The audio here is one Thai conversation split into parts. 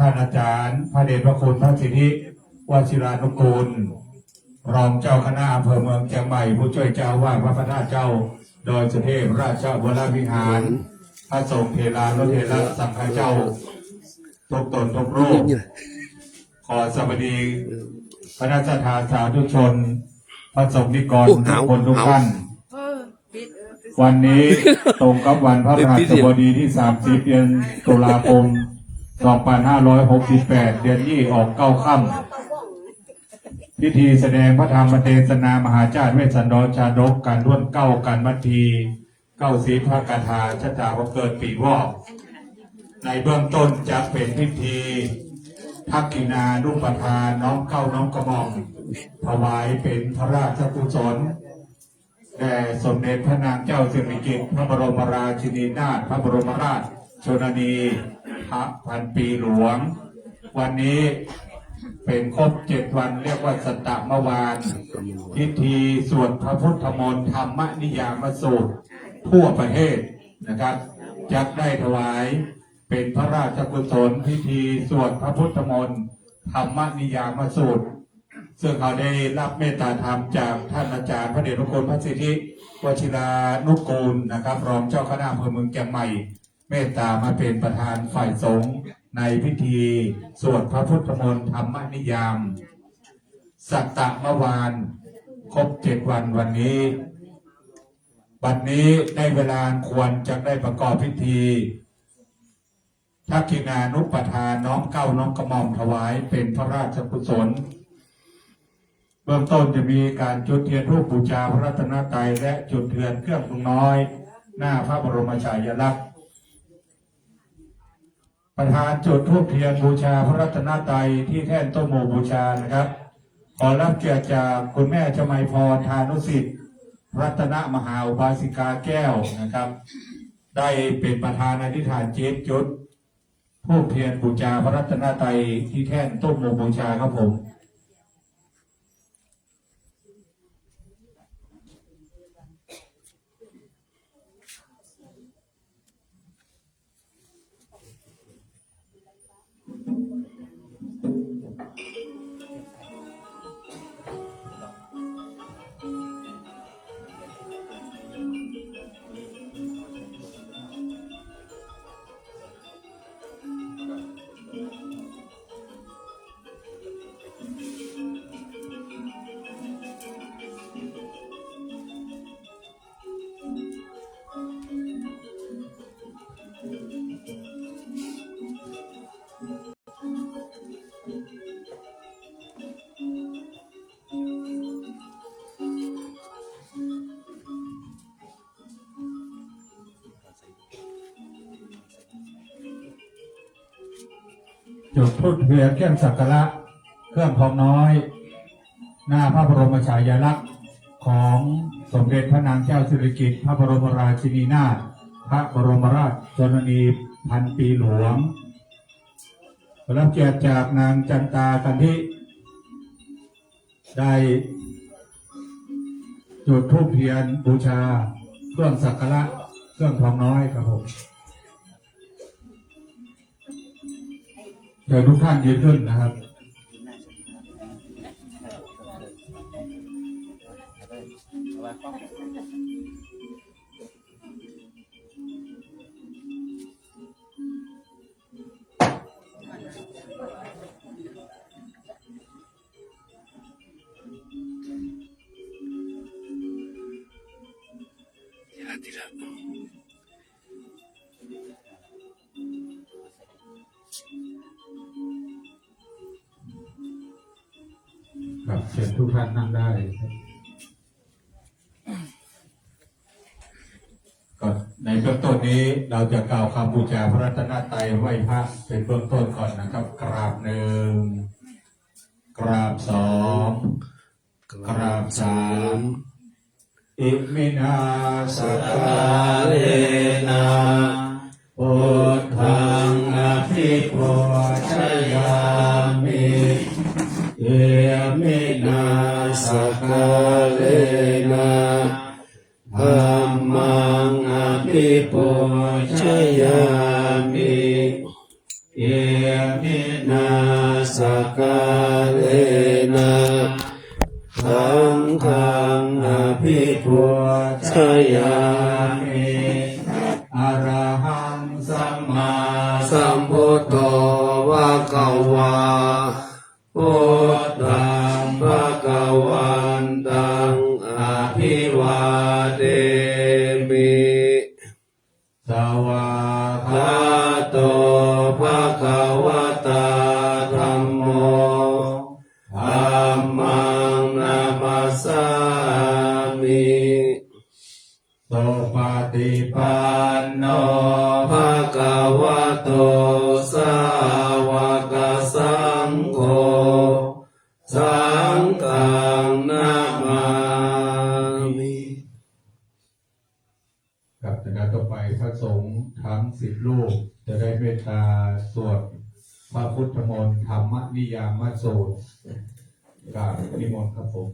ท่านอาจารย์พระเดชพระคุณพระสิทธิวชิรานุกูลรองเจ้าคณะอำเภอเมืองเชียงใหม่ผู้ช่วยเจ้าวาดวัดพระธาตุเจ้าดอยสุเทพราชวรวิหารพระสงฆ์เทรานุเทระสังฆเจ้าทุกตนทุกรูปขอสวัสดีคณะสัตยาสาธุชนพระสงฆ์นิกรทุกคนทุกท่านวันนี้ตรงกับวันพระพฤหัสบดีที่30เดือนตุลาคม2568เดือนยี่ออก9ค่ำพิธีแสดงพระธรรมเทศนามหาชาติเวสสันดรชาดกการร่วมเก้าการมัททีเก้าศีลพระคาถาชะตาวันเกิดปีวอกในเบื้องต้นจะเป็นพิธีทักษิณานุปทานน้อมเข้าน้อมกระหม่อมถวายเป็นพระราชกุศลแด่สมเด็จพระนางเจ้าสิริกิติ์พระบรมราชินีนาถพระบรมราชชนนีพระพันปีหลวงวันนี้เป็นครบ7 วันเรียกว่าสัตตมวานพิธีสวดพระพุทธมนต์ธรรมนิยามสูตรทั่วประเทศนะครับจักได้ถวายเป็นพระราชกุศลพิธีสวดพระพุทธมนต์ธรรมนิยามสูตรซึ่งเขาได้รับเมตตาธรรมจากท่านอาจารย์พระเดชพระคุณพระสิทธิวชิรานุกูลนะครับรองเจ้าคณะอำเภอเมืองเชียงใหม่เมตตามาเป็นประธานฝ่ายสงฆ์ในพิธีสวดพระพุทธมนต์ธรรมนิยามสัตตมวานครบ7 วันวันนี้บัดนี้ได้เวลาควรจะได้ประกอบพิธีทักษิณานุปทานน้อมเก้าน้อมกระหม่อมถวายเป็นพระราชกุศลเบื้องต้นจะมีการจุดเทียนธูปบูชาพระรัตนตรัยและจุดเทียนเครื่องปรุงน้อยหน้าพระบรมฉายาลักษณ์ประธานจุดธูปเทียนบูชาพระรัตนตรัยที่แท่นต้นโมบูชานะครับขอรับเกียรติจากคุณแม่ชมัยพรธานุสิทธิ์รัตนมหาอุบาสิกาแก้วนะครับได้เป็นประธานอธิษฐานเจตจุดธูปเทียนบูชาพระรัตนตรัยที่แท่นต้นโมบูชาครับผมจุดธูปเทียนเครื่องสักการะเครื่องทองน้อยหน้าพระบรมฉายาลักษณ์ของสมเด็จพระนางเจ้าสิริกิติ์พระบรมราชินีนาถพระบรมราชชนนีพันปีหลวงรับเกียรติจากนางจันตากันทิได้จุดธูปเทียนบูชาเครื่องสักการะเครื่องทองน้อยครับผมเดี๋ยวทุกท่านยืนขึ้นนะครับครับเชิญทุกท่านนั่งได้ก็ในเบื้องต้นนี้เราจะกล่าวคำบูชาพระรัตนตรัยไหว้พระเป็นเบื้องต้นก่อนนะครับกราบ1กราบ2กราบ3อิมินาสกาเลนะพุทธังอภิปูชยามิเอมินาสกาเลนะธัมมังอภิปูชยามิเอ มินาสกาเลนะสังฆังอภิพุทธยามิอะระหังสัมมาสัมพุทโธภะคะวาพุทธังภะคะวันตังอะภิวาเทมิสวาคาโตภะคะวะตาธัมโมธัมมังนามัสสามิโสปฏิปันโนภะคะวะโตสาวกสังโฆสังฆังนามามิ กับคณะต่อไปพระสงฆ์ทั้ง10 รูปจะได้เมตตาสวดพระพุทธมนต์ธรรมนิยามสูตรกราบนิมนต์ครับผม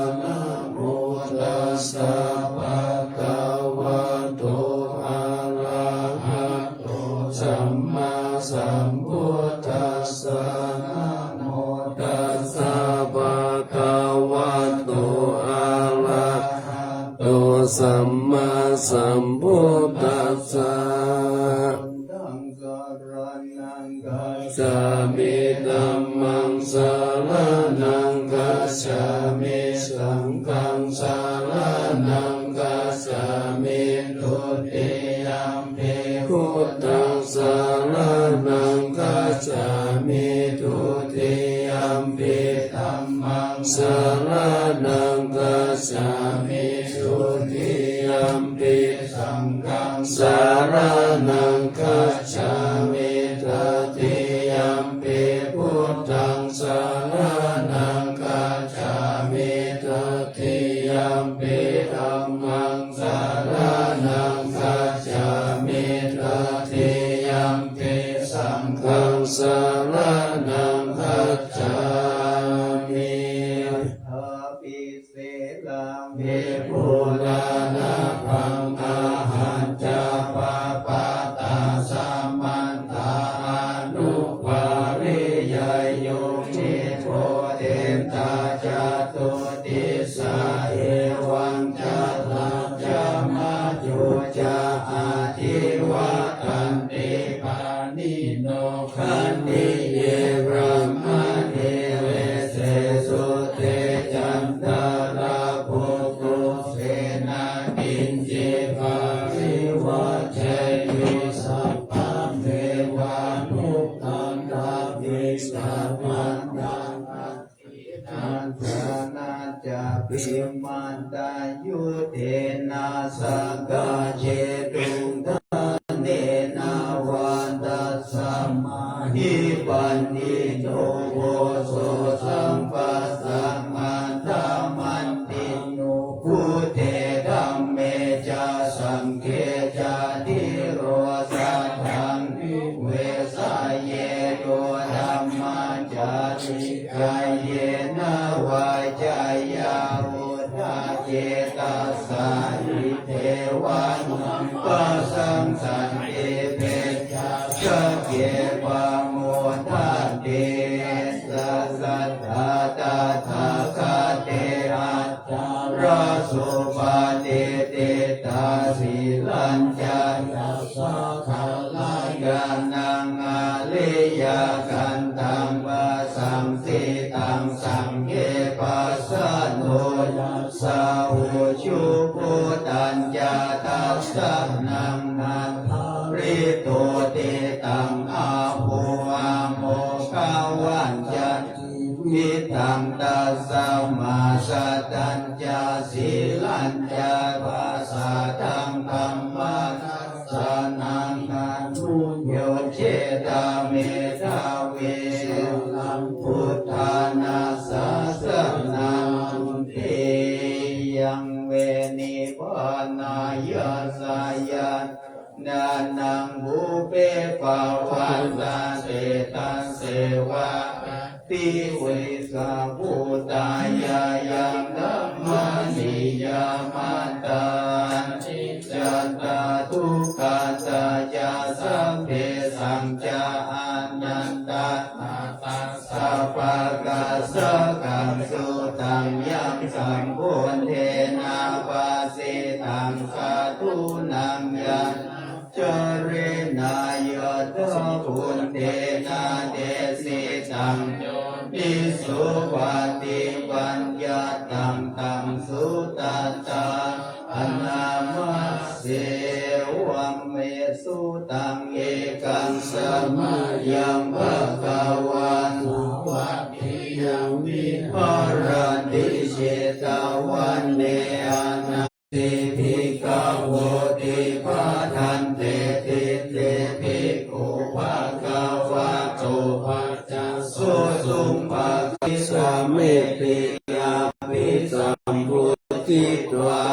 นะโมตัสสะภะคะวะโตอะระหะโตสัมมาสัมพุทธัสสะนะโมตัสสะภะคะวะโตอะระหะโตสัมมาสัมพุทธัสสะสามิธัมมังสารนังกัจฉามิสังฆังสารนังกัจฉามิทุติยัมปิพุทธังสารนังกัจฉามิทุติยัมปิธัมมังสารนังกัจฉามิทุติยัมปิสังฆังสารนังกัจฉามิตติยัมปิพุทธังสารนังกัจฉามิตติยัมปิธัมมังสารนังกัจฉามิตติยัมปิสังฆังสารนังกัจฉามิภิเสลังเวปุรานะพังอาหันจาปะปะตาสัมมันตาอนุภาริยโยนิโพเตตาจตุติสาเอวังจัตตาจามาจุจาอาทิวัตันติปานิโนขันติเยบรมเทเวเสสุเตจันตาราภุตุเสนากินจิภาริวัชยุสัพพะเทวานุตันตาภิสัพพันตังอัตถินันทนาจะปิมันตายุเทนะสังฆเจตุงเนนาวันตัสสะมาหิปันนิโนโวโสสัมปัสสังมันธรรมันติโนพุเทธัมเมจาสังเฆจาทิโรสัทธังเวสายเยโตธัมมาจาริกายเยนะวายจายาอุทาเจตัสสาหิเทวันปัสสังสันติเปจาสเกปะโมทันเตสัสสัทธาตาทาคาเตอาจาราสุปาเตเตตาสิลัญจายัสสะขัลลายานังอาลิยากันตังปะสังสิตังสังเกปัสสะโนยัสสะหุชุปุตัญญาตัสสะนังนันทริโตเตตังอาภูอาโมกาวันจันวิตังตัสสะมาสัตัญญาสิลัญญาภาษาตังธรรม มานัสสานังนานุโยเชตาเมธาเวลังพุทธานาสาสนังเทยังเวนิพานายาสายานนานังบุเปภาวันตาเตตังเสวะติเวสาภูตายายังธัมมานิยามาตานิจัตตาทุกขาตายาสัพเพสังจาอานันตานาตัสสะภะคะสะกังสุตังยัมสังโฆเทนาวาสิตังสาธุนังยันจเรนายตพุนเทนาเดสิตังนิสุปฏิปัญญาตังตังสุตตาอนามาเสวัมเมสุตังเอกังสมายังภะคะวันวัดทิยังวิหารติเชตวันเนอานาติภิกขโวติปาทันเตติเตภิกขุภะคะวะโตปัจจสุสุงภะคิสามิติยาภิสัมพุทธิตวา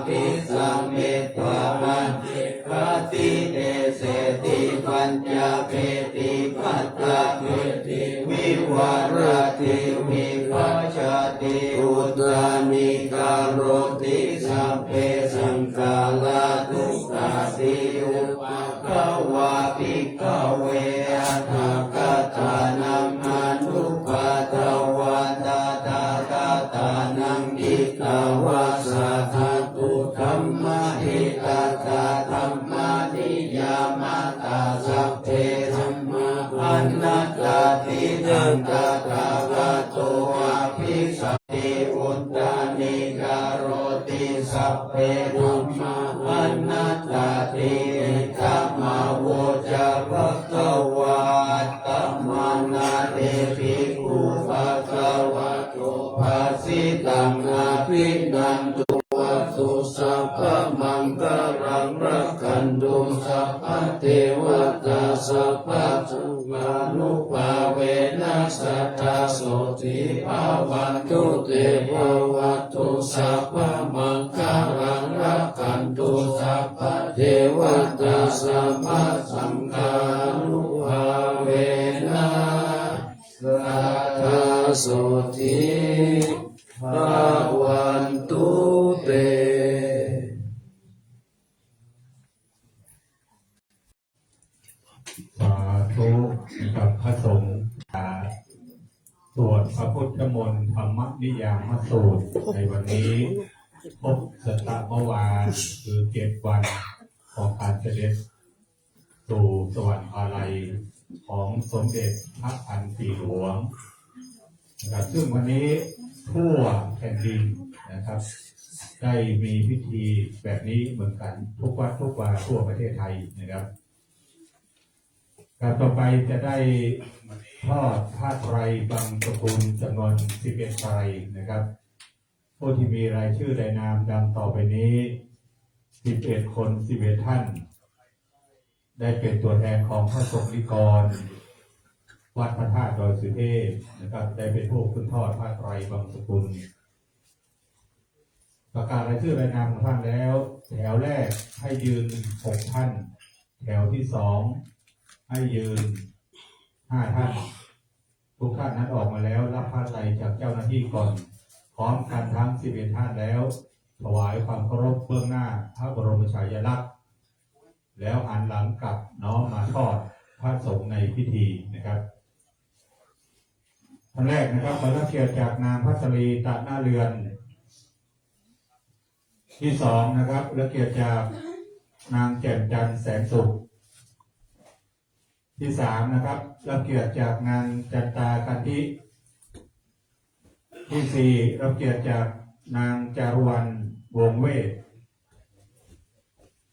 ภิสัมเมตตวามันติปฏิเตเสติปัญญาเปติปัตตะเปติวิวารติวิปัสสติอุตานิการโรติสัพเพสังฆาลาทุกขาติอุปกวาภิกขเวอะทะกตานังอนุปาทวาตาตาตาตานังอิตาวาสาธาตุธัมมาหิตาตาธัมมานิยามาตาสัพเพธัมมาอนัตตาทินังตถาคโตอาภิสัพติอุตตานิการโรติสัพเพธัมมาอนัตตาทิธัมมาโวจาภควาตัมมานาเตภิกขุภะคะวะโตภาสิตังอาภินันตุวัตถุสัพพะมังคลังรักขันตุสัพพะเทวตาสัพพะสังฆานุภาเวนัสสัทธาโสติภาวันตุเตภวัตตุสัพพะมังคลังรักขันตุสัพพะเทวตาสัพพะสังฆานุภาเวนัสสัทธาโสติภาวันตุเต สาธุกับพระสงฆ์สวดพระพุทธมนต์ธรรมนิยามสูตรในวันนี้พบสตะเมื่อวานคือ7 วันของการเสด็จสู่สวรรคาลัยของสมเด็จพระพันปีหลวงนะครับซึ่งวันนี้ทั่วแผ่นดินนะครับได้มีพิธีแบบนี้เหมือนกันทุกวัดทุกวาทั่วประเทศไทยนะครับการต่อไปจะได้ทอดผ้าไตรบางสกุลจำนวน11 ไตรนะครับผู้ที่มีรายชื่อรายนามดังต่อไปนี้11 คน11 ท่านได้เป็นตัวแทนของพระสงฆ์นิกรวัดพระธาตุดอยสุเทพนะครับได้เป็นผู้ขึ้นทอดผ้าไตรบางสกุลประกาศรายชื่อรายนามของท่านแล้วแถวแรกให้ยืน6 ท่านแถวที่2ให้ยืน5 ท่านทุกท่านนั้นออกมาแล้วรับผ้าไตรจากเจ้าหน้าที่ก่อนพร้อมกันทั้ง11 ท่านแล้วถวายความเคารพเบื้องหน้าพระบรมฉายาลักษณ์แล้วหันหลังกลับน้อมมาทอดพระสงฆ์ในพิธีนะครับท่านแรกนะครับขอรับเกียรติจากนางพัชรีตะหน้าเรือนที่2นะครับรับเกียรติจากนางแจ่มจันทร์แสนสุขที่3นะครับรับเกียรติจากนางจันตากันทิที่4รับเกียรติจากนางจารุวรรณวงเวท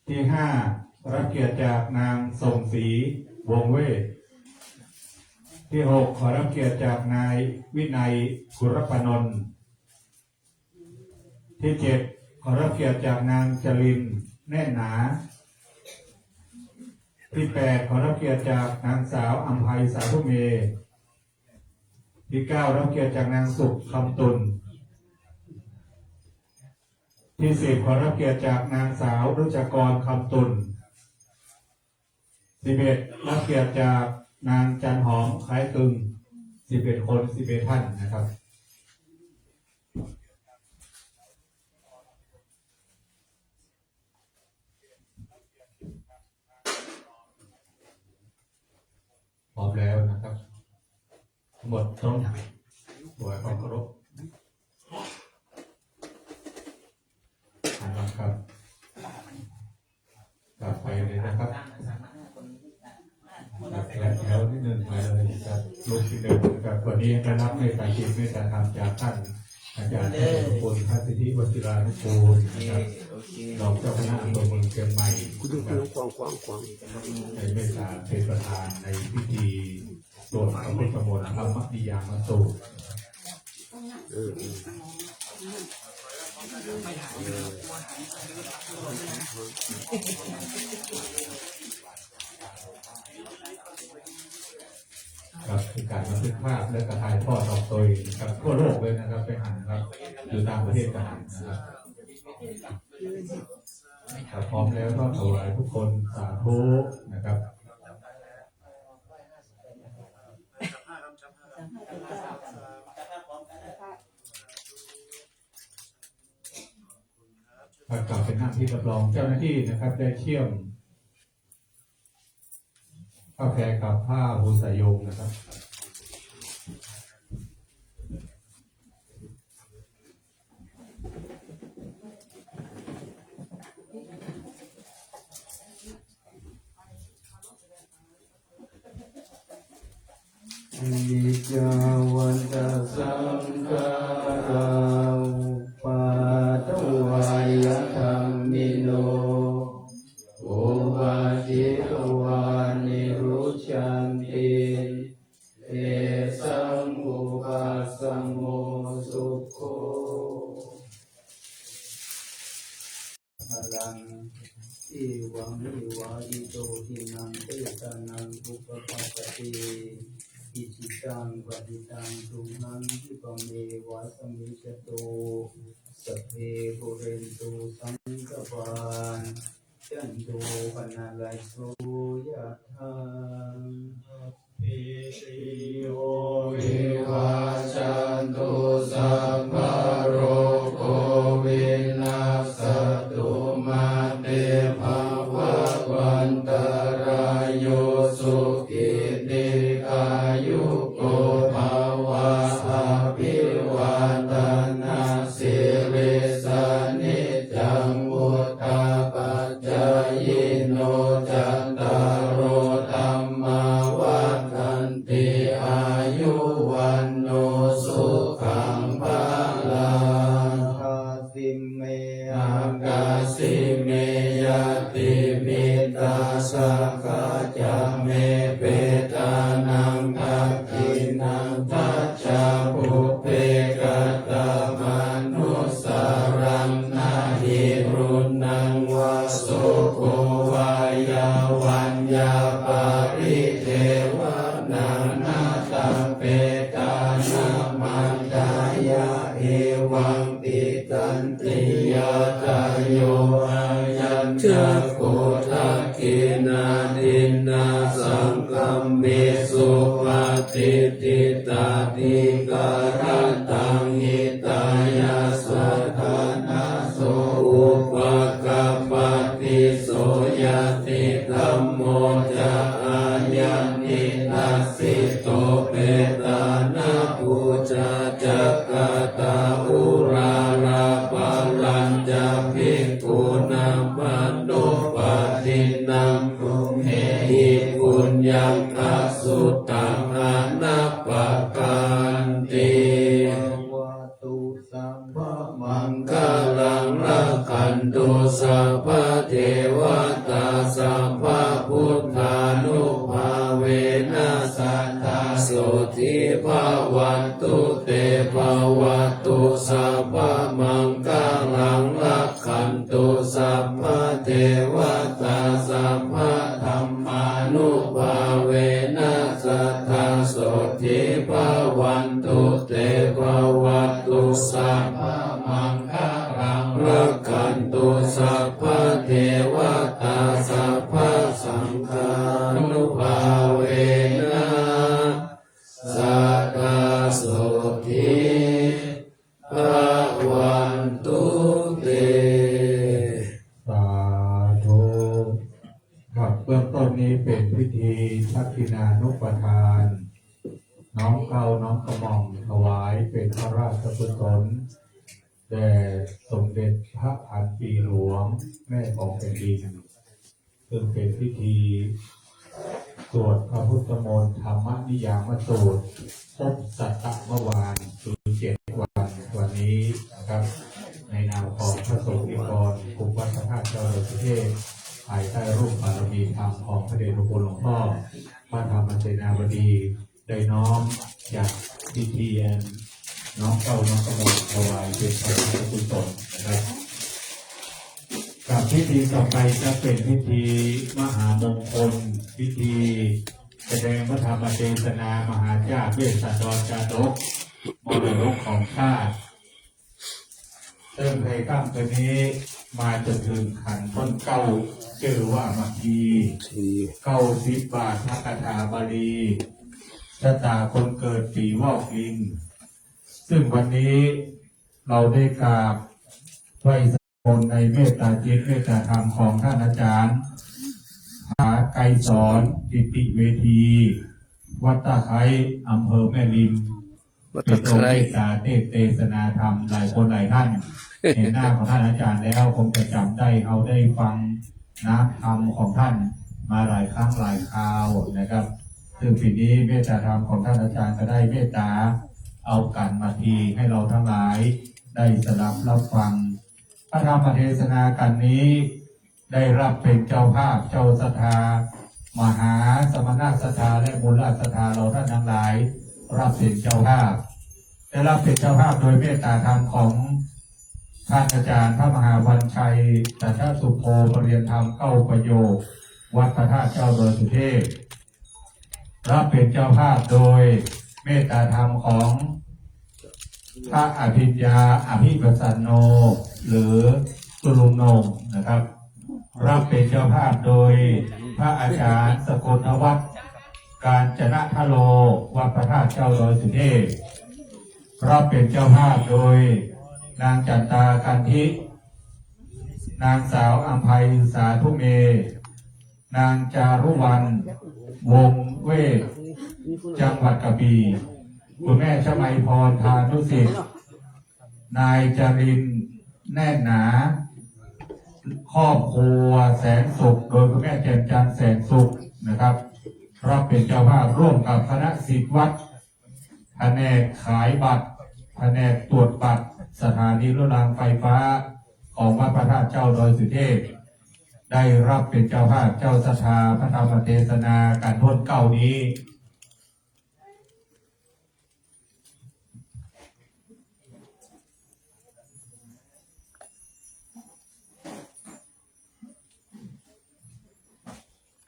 ที่5รับเกียรติจากนางทรงศรีวงเวทที่6ขอรับเกียรติจากนายวินัยกุรปนนท์ที่7ขอรับเกียรติจากนางจริน แน่นหนาที่8ขอรับเกียรติจากนางสาวอัมภัยสาธุเมที่9รับเกียรติจากนางสุขคำตุลที่10ขอรับเกียรติจากนางสาวรุจกรคำตุล11รับเกียรติจากนางจันหอมคล้ายกึง11คน11ท่านนะครับพร้อมแล้วนะครับหมดต้องถวายความเคารพครับกลับไปเลยนะครับแถวที่หนึ่งไปเลยครับลูกที่หนึ่งนะครับวันนี้ได้รับในการจิตเมตตาธรรมจากท่านอาจารย์ทุกคนพระสิทธิวชิรานุกูลนะครับรองเจ้าคณะอำเภอเมืองเชียงใหม่ในเมตตาเป็นประธานในพิธีโปรดพระพุทธมนต์ธรรมนิยามสูตรครับคือการบันทึกภาพและกระถ่ายทอดออกโดยกับทั่วโลกเลยนะครับไปหันครับอยู่ต่างประเทศกันนะครับพร้อมแล้วก็ถวายทุกคนสาธุนะครับกลับเป็นหน้าที่รับรองเจ้าหน้าที่นะครับได้เชื่อมผ้าแพรกับผ้าบุษยงนะครับนิจาวันตสังขาราปาตวายธรรมิโนโอวาทิวานิรุชันติเอสังอุปัสสโมสุโขพลังอิวังนิวาอิโตทินังเตตานังอุปปัสสติอิจิตังปฏิตังตุหังคิปะเมวะสมิจโตสัพเพปุเรนตุสังกปานจันโทปนะลายโสยะถาปิติโยวิวัชชันตุสัพพะโรโควินาศตุมาเตภวันตรายโยสุขิติอายุโกภวะอภิวาทนาสิริสานิจังวุฒาปัจจายโนจัตตารโอธรรมวัฏันติอายุวันโนสุขังภาลังกาสิเมอากาสิเมยติมิตาสักขะจะเมเปตานังทักขินังทัจจาปุเพกตามนุสารังนาหิรุนังวาโสโกวายาวันยาปาริเทวนานาตาเปตานามันดายาเอวังติตันติยาตายโยอายัญจะโกทักขินาดินนาสังกัมเมสุปฏิติตาติการตังหิตายาสัทธานาโสอุปกัปปติโสยติธัมโมจะอายันนิทัสสิโตเปตานาภูจาจักกตาอุราลาปาลัญจะภิกขุนังปันโนปะทินังคุมเหหิปุญญังคัสสุตังอนัปปะกันติตุสัมภมังคลังรักขันตุสัพพะเทวตาสัพพะพุทธานุภาเวนัสสัทธาโสทิภาวันตุเตภาวันตุสัพพะมังคลังรักขันตุสัพพะเท เบื้องต้นนี้เป็นพิธีทักษิณานุปทาน น้อมเกล้าน้อมกระหม่อมถวายเป็นพระราชกุศลแด่สมเด็จพระพันปีหลวงแม่ของแผ่นดินซึ่งเป็นพิธีสวดพระพุทธมนต์ธรรมนิยามสูตรครบสัตตะเมื่อวานคือ7 วันนี้นะครับในนามของพระสงฆ์นิกรกลุ่มวัดพระธาตุเจ้าดอยสุเทพภายใต้รูปบารมีธรรมของพระเดชพระคุณหลวงพ่อพระธรรมเสนาบดีได้น้อมจากพิธีน้อมเก้าน้อมกระหม่อมถวายเป็นพระราชกุศลนะครับกับพิธีต่อไปจะเป็นพิธีมหามงคลพิธีแสดงพระธรรมเทศนามหาญาติเวสสันดรชาดกมรดกของชาติซึ่งในค่ำคืนนี้มาจนถึงขันต้นเก้าชื่อว่ามัคคี90 บาทพระคาถาบาลีชะตาคนเกิดปีวอกลิงซึ่งวันนี้เราได้กราบไหว้สมนในเมตตาจิตเมตตาธรรมของท่านอาจารย์หาไกรสอนกิติเวทีวัดตะไคร้อำเภอแม่ริมเป็นองค์เมตตาเทศนาธรรมหลายคนหลายท่านเห็นหน้าของท่านอาจารย์แล้วคงจะจำได้เขาได้ฟังน้ำธรรมของท่านมาหลายครั้งหลายคราวนะครับซึ่งปีนี้เมตตาธรรมของท่านอาจารย์ก็ได้เมตตาเอากันมาทีให้เราทั้งหลายได้สดับรับฟังพระธรรมเทศนากันนี้ได้รับเป็นเจ้าภาพเจ้าศรัทธามหาสมณศรัทธาและบุญราชศรัทธาเราท่านทั้งหลายรับเป็นเจ้าภาพได้รับเป็นเจ้าภาพโดยเมตตาธรรมของท่านอาจารย์พระมหาวันชัยสัทธสุโภปริยธรรม9 ประโยควัดพระธาตุเจ้าดอยสุเทพรับเป็นเจ้าภาพโดยเมตตาธรรมของพระอภิญญาอภิปัสสโนหรือสุลุงโนงนะครับรับเป็นเจ้าภาพโดยพระอาจารย์สกลวัฒน์การจนะทโลวัดพระธาตุเจ้าดอยสุเทพรับเป็นเจ้าภาพโดยนางจันตากันทินางสาวอัมภัยสาธุเมนางจารุวรรณวงเวทจังหวัดกระบี่คุณแม่ชมัยพรทานุสิทธิ์นายจรินแน่นหนาครอบครัวแสนสุขโดยคุณแม่แจ่มจันทร์แสนสุขนะครับรับเป็นเจ้าภาพร่วมกับคณะศิษย์วัดแผนกขายบัตรแผนกตรวจบัตรสถานีรถรางไฟฟ้าของวัดพระธาตุเจ้าดอยสุเทพได้รับเป็นเจ้าภาพเจ้าศรัทธาพระธรรมเทศนาการท้นเก้านี้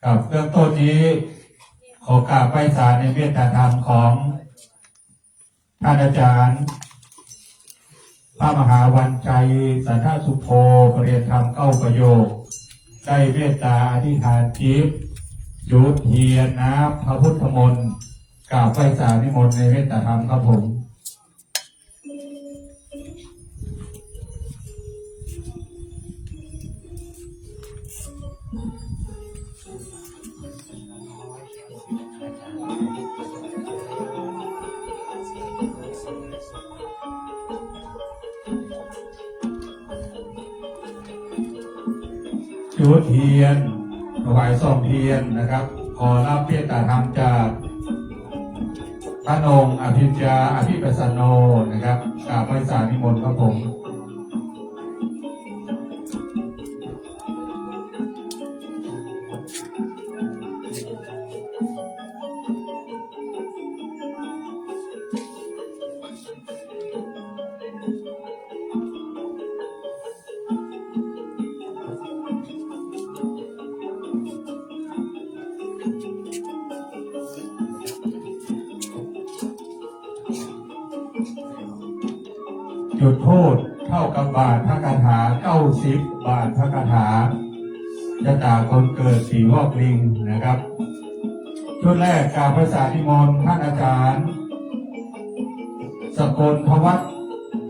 กับเรื่องต้นนี้ขอกราบไหว้ศาลในเมตตาธรรมของท่านอาจารย์พระมหาวันชัยสัทธสุโภปริยธรรม9 ประโยคได้เมตตาอธิษฐานจิตจุดเทียนน้ำพระพุทธมนต์กราบไหว้ศาลนิมนต์ในเมตตาธรรมครับผมจุดเทียนถวายซองเทียนนะครับขอรับเมตตาธรรมจากพระนงค์อภิญญาอภิปัสสโนนะครับกราบไหว้ศาลนิมนต์ครับผมจุดโทษเท่ากับบาทพระคาถา90 บาทพระคาถาชะตาคนเกิดปีวอกลิงนะครับชุดแรกกราบพระสาธิมนต์ท่านอาจารย์สกลทวัฒน์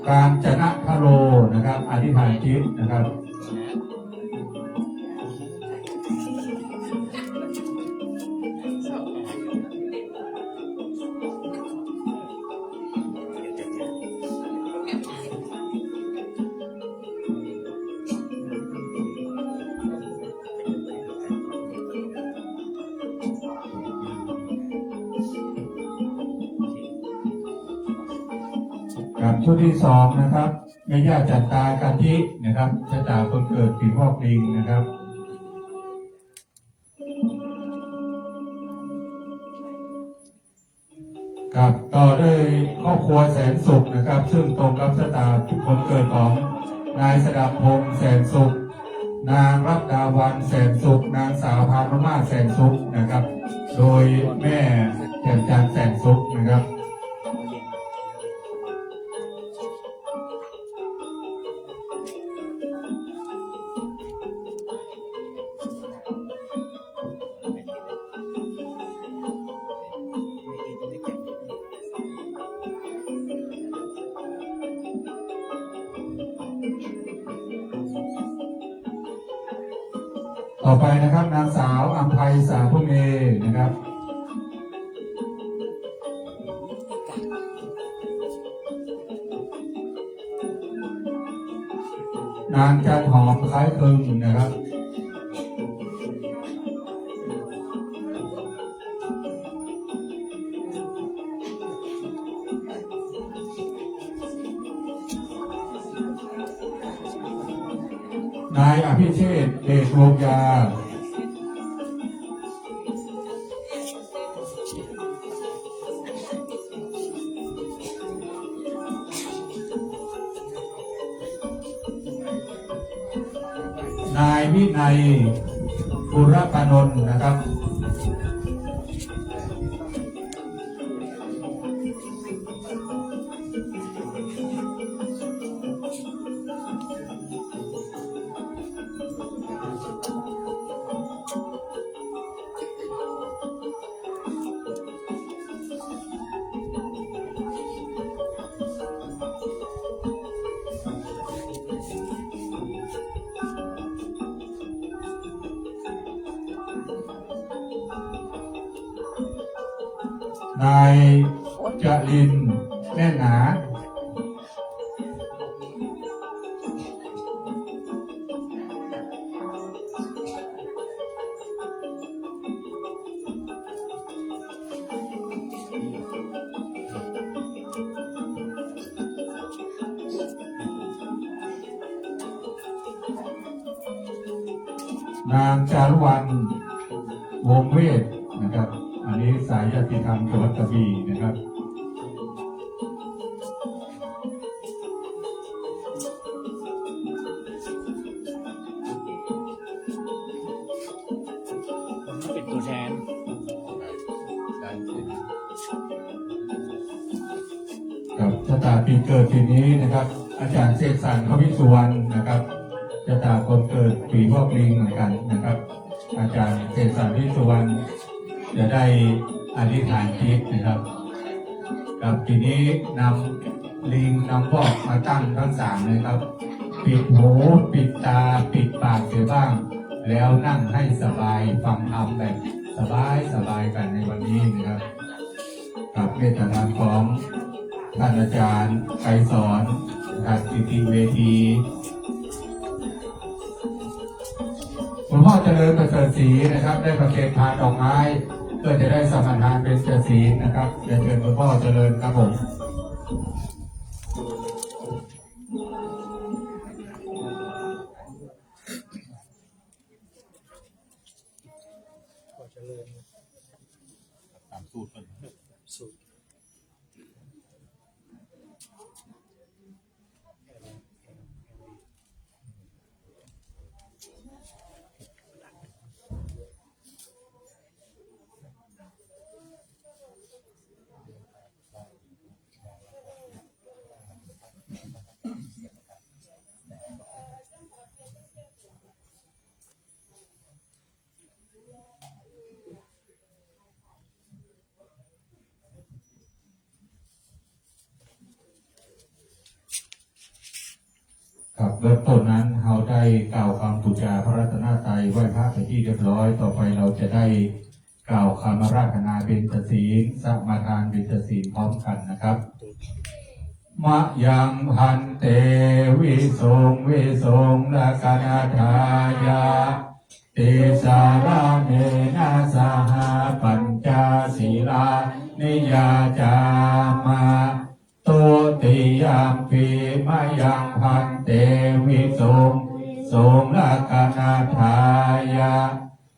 การจนะทโลนะครับอธิษฐานจิตนะครับ ครับชุดที่สองนะครับแม่ย่าจันตากะทินะครับชะตาคนเกิดปีพอกลิงนะครับครับต่อด้วยครอบครัวแสนสุขนะครับซึ่งตรงกับชะตาคนเกิดของนายสดับพงษ์แสนสุขนางรัตดาวันแสนสุขนางสาวพานุมาแสนสุขนะครับโดยแม่แจ่มจันทร์แสนสุขนะครับต่อไปนะครับนางสาวอัมภัยสาธุเมนะครับนางจันหอมคล้ายคลึงนะครับนายอภิเชษฐ์เดชวงยานายวินัยปุรปานนท์นะครับนายจรินแน่นหนาางจารุวรรณวงเวทนะครับอันนี้สายญาติธรรมจังหวัดกระบี่นะครับเป็นตัวแทนกับชะตาปีเกิดปีนี้นะครับอาจารย์เสกสรรเขาวิสุวรรณนะครับชะตาคนเกิดปีพอกลิงเหมือนกันนะครับอาจารย์เสกสรรวิสุวรรณจะได้อธิษฐานจิตนะครับกับทีนี้นำลิงนำพอกมาตั้งทั้งสามเลยครับปิดหูปิดตาปิดปากเสียบ้างแล้วนั่งให้สบายฟังธรรมแบบสบายกันในวันนี้นะครับกับเมตตาของท่านอาจารย์ไกรสอนจากกิติเวทีคุณพ่อเจริญประเสริฐศรีนะครับได้ประเคนพานดอกไม้เพื่อจะได้สมทานเป็นเจศีลนะครับเรียนเชิญคุณพ่อเจริญครับผมตามสูตรมันสูตรครับเริ่มต้นนั้นเราได้กล่าวคำบูชาพระรัตนตรัยไหว้พระเป็นที่เรียบร้อยต่อไปเราจะได้กล่าวคำอาราธนาเบญจศีลสมาทานเบญจศีลพร้อมกันนะครับมะยังพันเตวิสงลกนาทายาเตสาราเมนะสหปัญจศีลานิยาจามาโตติยา งสงลักนาทายะ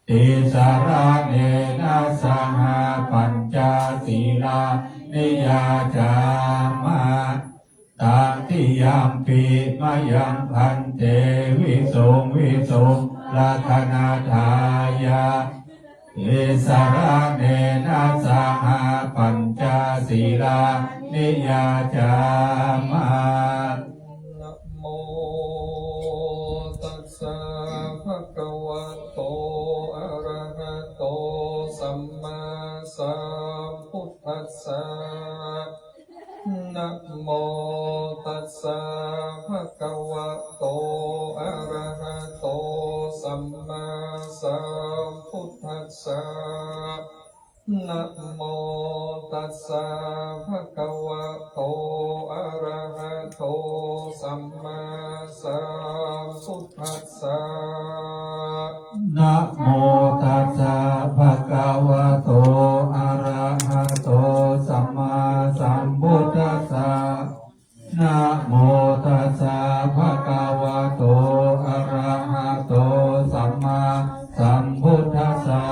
ติสารเนนะสหปัญจศีลานิยาจามะตาติยามปีมายังพันเตวิสงลักนาทายะติสารเนนะสหปัญจศีลานิยาจามะนะโมตัสสะภะคะวะโตอะระหะโตสัมมาสัมพุทธัสสะนะโมตัสสะภะคะวะโตอะระหะโตสัมมาสัมพุทธัสสะนะโมตัสสะภะคะวะโตอะระหะโตสัมมาสัมพุทธัสสะนะโมตัสสะภะคะวะโตอะระหะโตสัมมาสัมพุทธัสสะนะโมตัสสะภะคะวะโตอะระหะโตสัมมาสัมพุทธัสสะ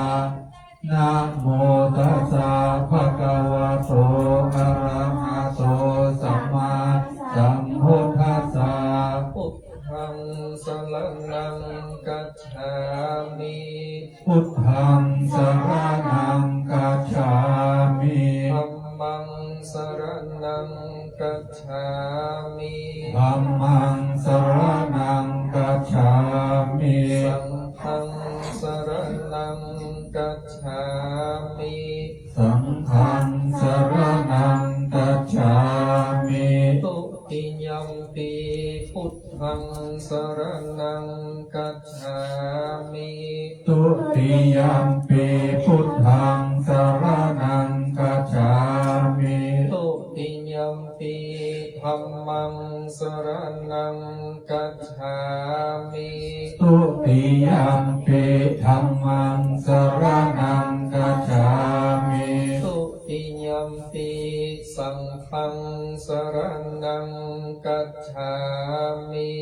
นะโมตัสสะภะคะวะโตอะระหะโตสัมมาสัมพุทธัสสะพุทธังสรณังกัจฉามิ พุทธังสรณังกัจฉามิ ธัมมังสรณังกัจฉามิ ธัมมังสรณังกัจฉามิ สังฆังสรณังกัจฉามิ สังฆังสรณังกัจฉามิ ตุติยัมปีพุทธังสรณังกัจฉามิ ตุติยัมปิพุทธังสรณังกัจฉามิ ตุติยัมปีธัมมังสรณังกัจฉามิ ตุติยัมปิธัมมังสรณังกัจฉามิ ตุติยัมปีสังฆังสรณังกัจฉามิ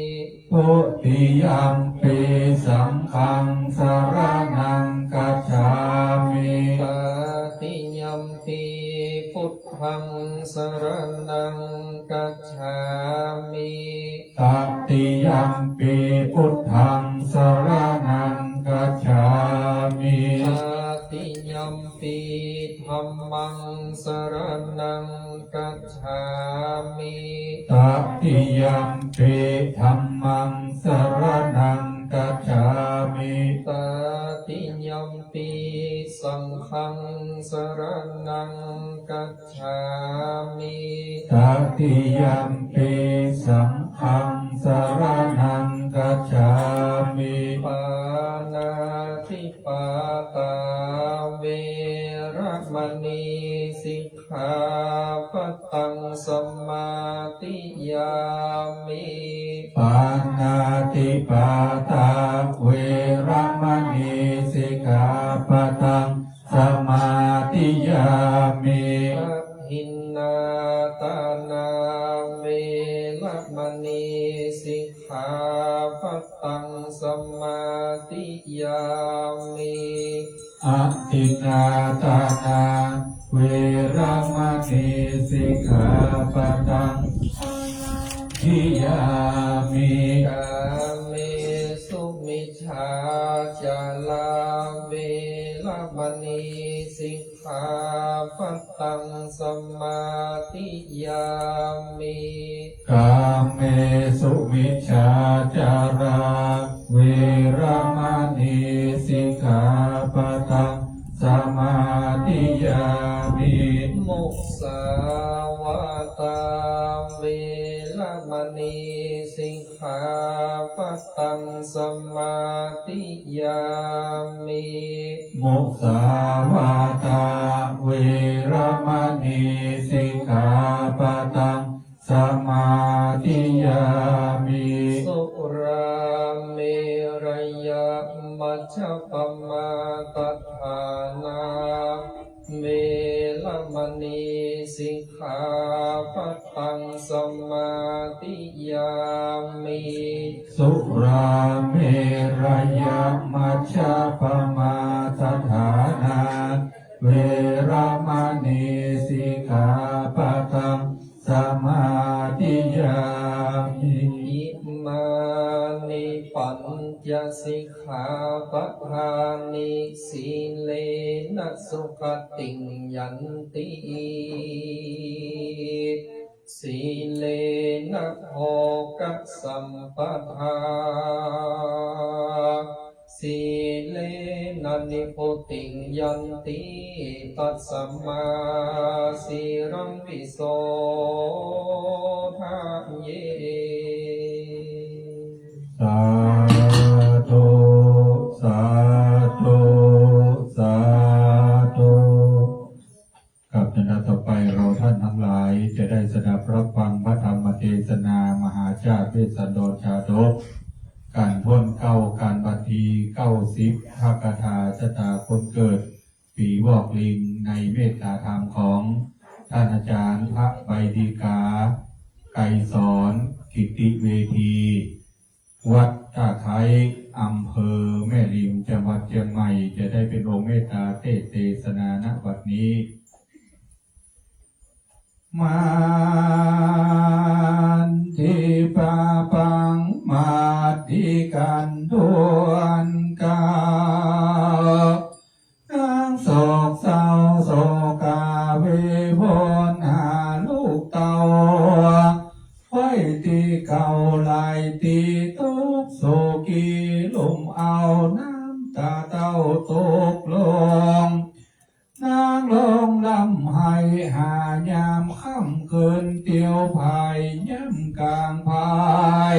ตุติยัมปิสังฆังสรณังกัจฉามิ ตาติยัมปีพุทธังสรณังกัจฉามิ ตติยัมปิพุทธังสรณังกัจฉามิ ตาติยัมปีธัมมังสรณังกัจฉามิ ตติยัมปิธัมมังสรณังกัจฉามิ ตาติยัมปีสังฆังสรณังกัจฉามิ ตติยัมปิสังฆังสรณังกัจฉามิ ปานาติปาตาเวระมณีสิกขาปัตตังสมาติยามิ ปานาติปาตาเวระมณีสิกขาปะทังสมาธิยามิ อะหินนาตานาเวระมณีสิกขาปัตตังสมาติยามิ อะทินนาตานาเวระมณีสิกขาปะทังทิยามิ กาเมสุมิชาจาลาเวระมณีสิกขาปัตตังสมาธิยามิ กาเมสุมิชาจาราเวระมณีสิกขาปะทังสมาธิยามิ มุสาวาตาเวระมณีสิกขาปัตตังสมาธิยามิ มุสาวาตาเวระมณีสิกขาปะทังสมาธิยามิ สุราเมรยมัชฌปมา ตัฏฐานาเวรมณีสิกขาปัตตังสมาธิยามิสุราเมรยมัชฌะปมาสถานาเวรมณีสิกขาปะทังสมาธิยามิอิมานิปัญจสิกขาปะทานิสีเลนะสุขติงยันติสีเลนะโภคสัมปทาสีเลนะนิพุติงยันติตัสสมมาสีรังวิโสทะเยสาธุสาธุสาธุกับในนาต่อไปเราท่านทั้งหลายจะได้สดับรับฟังพระธรรมเทศนามหาชาติเวสสันดรชาดกการพ้นเก้าการบัตี90ภาคาถาชะตาคนเกิดปีวอกลิงในเมตตาธรรมของท่านอาจารย์พระใบดีกาไกรสอนกิติเวทีวัดท่าไคร้อำเภอแม่ริมจังหวัดเชียงใหม่จะได้เป็นองค์เมตตาเทศนาณบัดนี้มันทิปาปังมาติกันดวนกานางโศกเศร้าโศกาเววรหาลูกเต่าไว้ตีเก่าลายตีตุกโศกีลุมเอาน้ำตาเต้าตกลงนางลงลำให้หายามค่ำคืนเตียวภายย่ำกลางภาย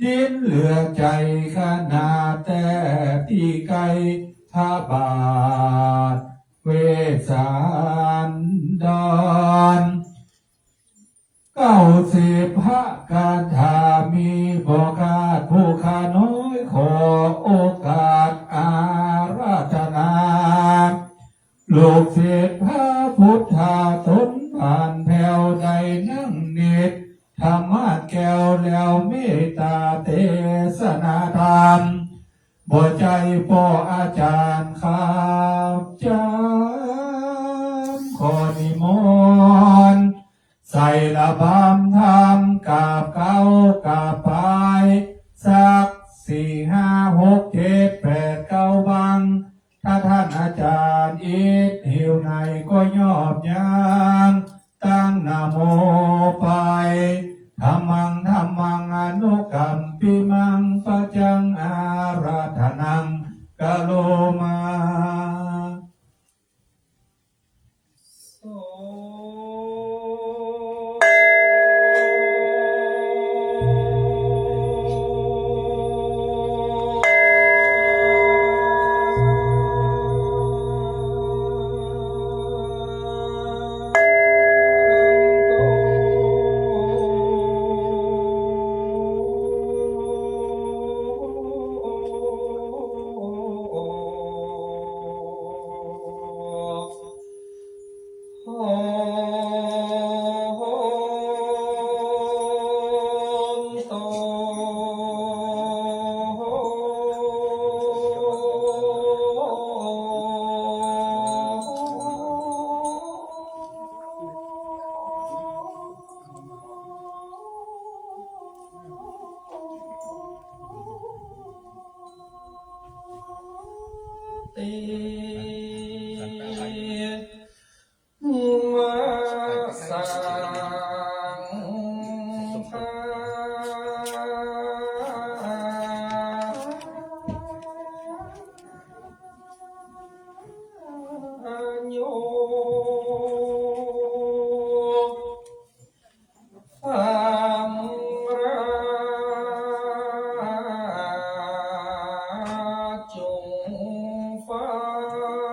ดินเหลือใจขนาดแต่ที่ไกลทาบาทเวสสันดร90พระคาถามีบอกาศผู้ขาน้อยขอโอกาสอาราธนาลูกศิษย์พระพุทธาทนผ่านแผ่วใดนั่งนิดธรรมะแก้วแล้วเมตตาเทศนาธรรมบ่ใจป่ออาจารย์ข้าพเจ้าขอนิมนต์ใส่ละบำธรรมกาบเก้ากาบไปสัก4 5 6 7 8 9บังถ้าท่านอาจารย์อิทหิวในก็ยอบยางตั้งนะโมไปธรรมังอนุกัมปิมังปัจจังอาราธนังกะโลมาติมาสังฆาโยจงฟัง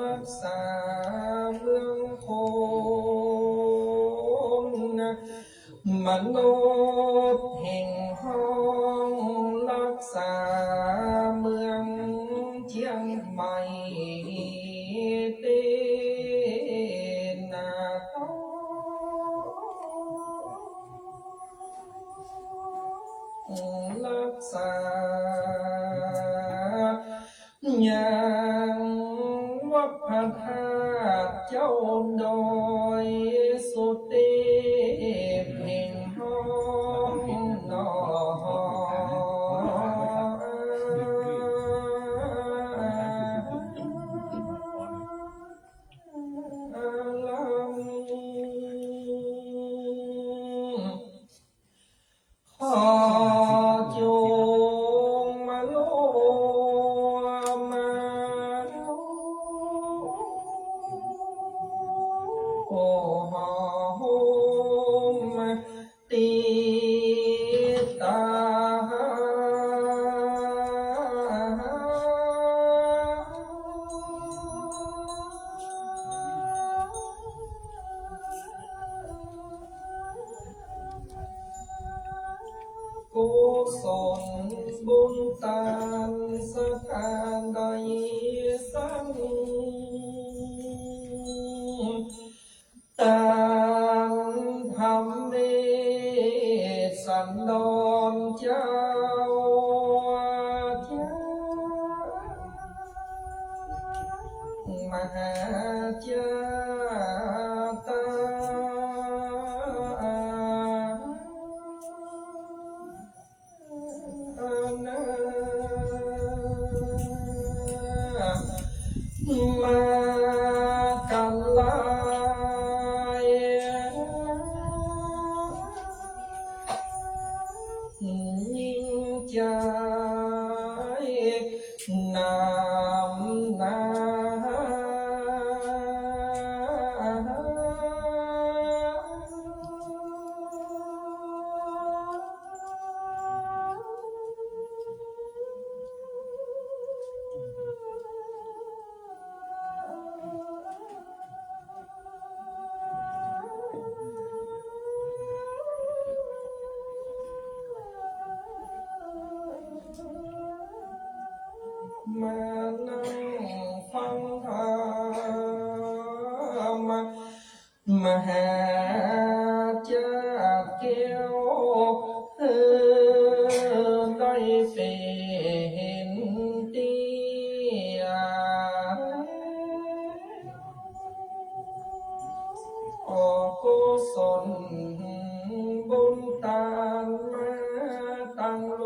รักษาเมืองโคงมนุษย์แห่งห้องรักษาเมืองเชียงใหม่เตนาโตรักษาอย่างวัดพระธาตุเจ้าดอยสุเทพแห่งห้องนอขอจงมาโลมาโอ้โหมาตีตากุศลบุญตานสถานใดสังตามทำเนสันดรเจ้ามหาเจ้าตามากันลายยิ่งใจนำนามานั่งฟังธรรมมหาเจ้าแก้วได้เป็นเตียออกกุศลบุญตานมาตั้งโล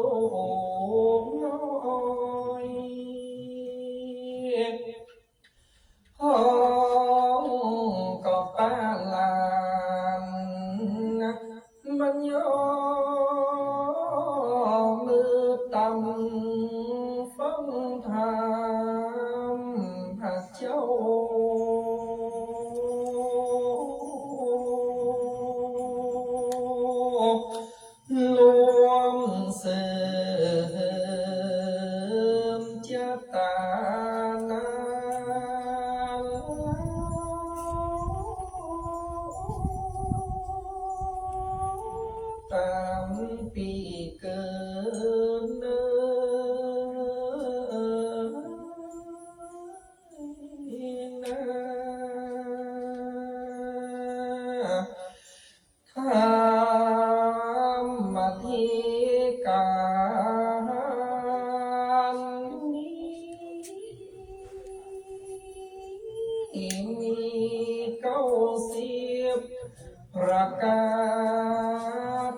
กน้อยห้องก็ป้าลานบัญยอมือต่ำฟังธรรมพระเจ้ารวมเสริมเจตนาตามปีเกินเนินธรรมธิการนี้มี90ประกาศ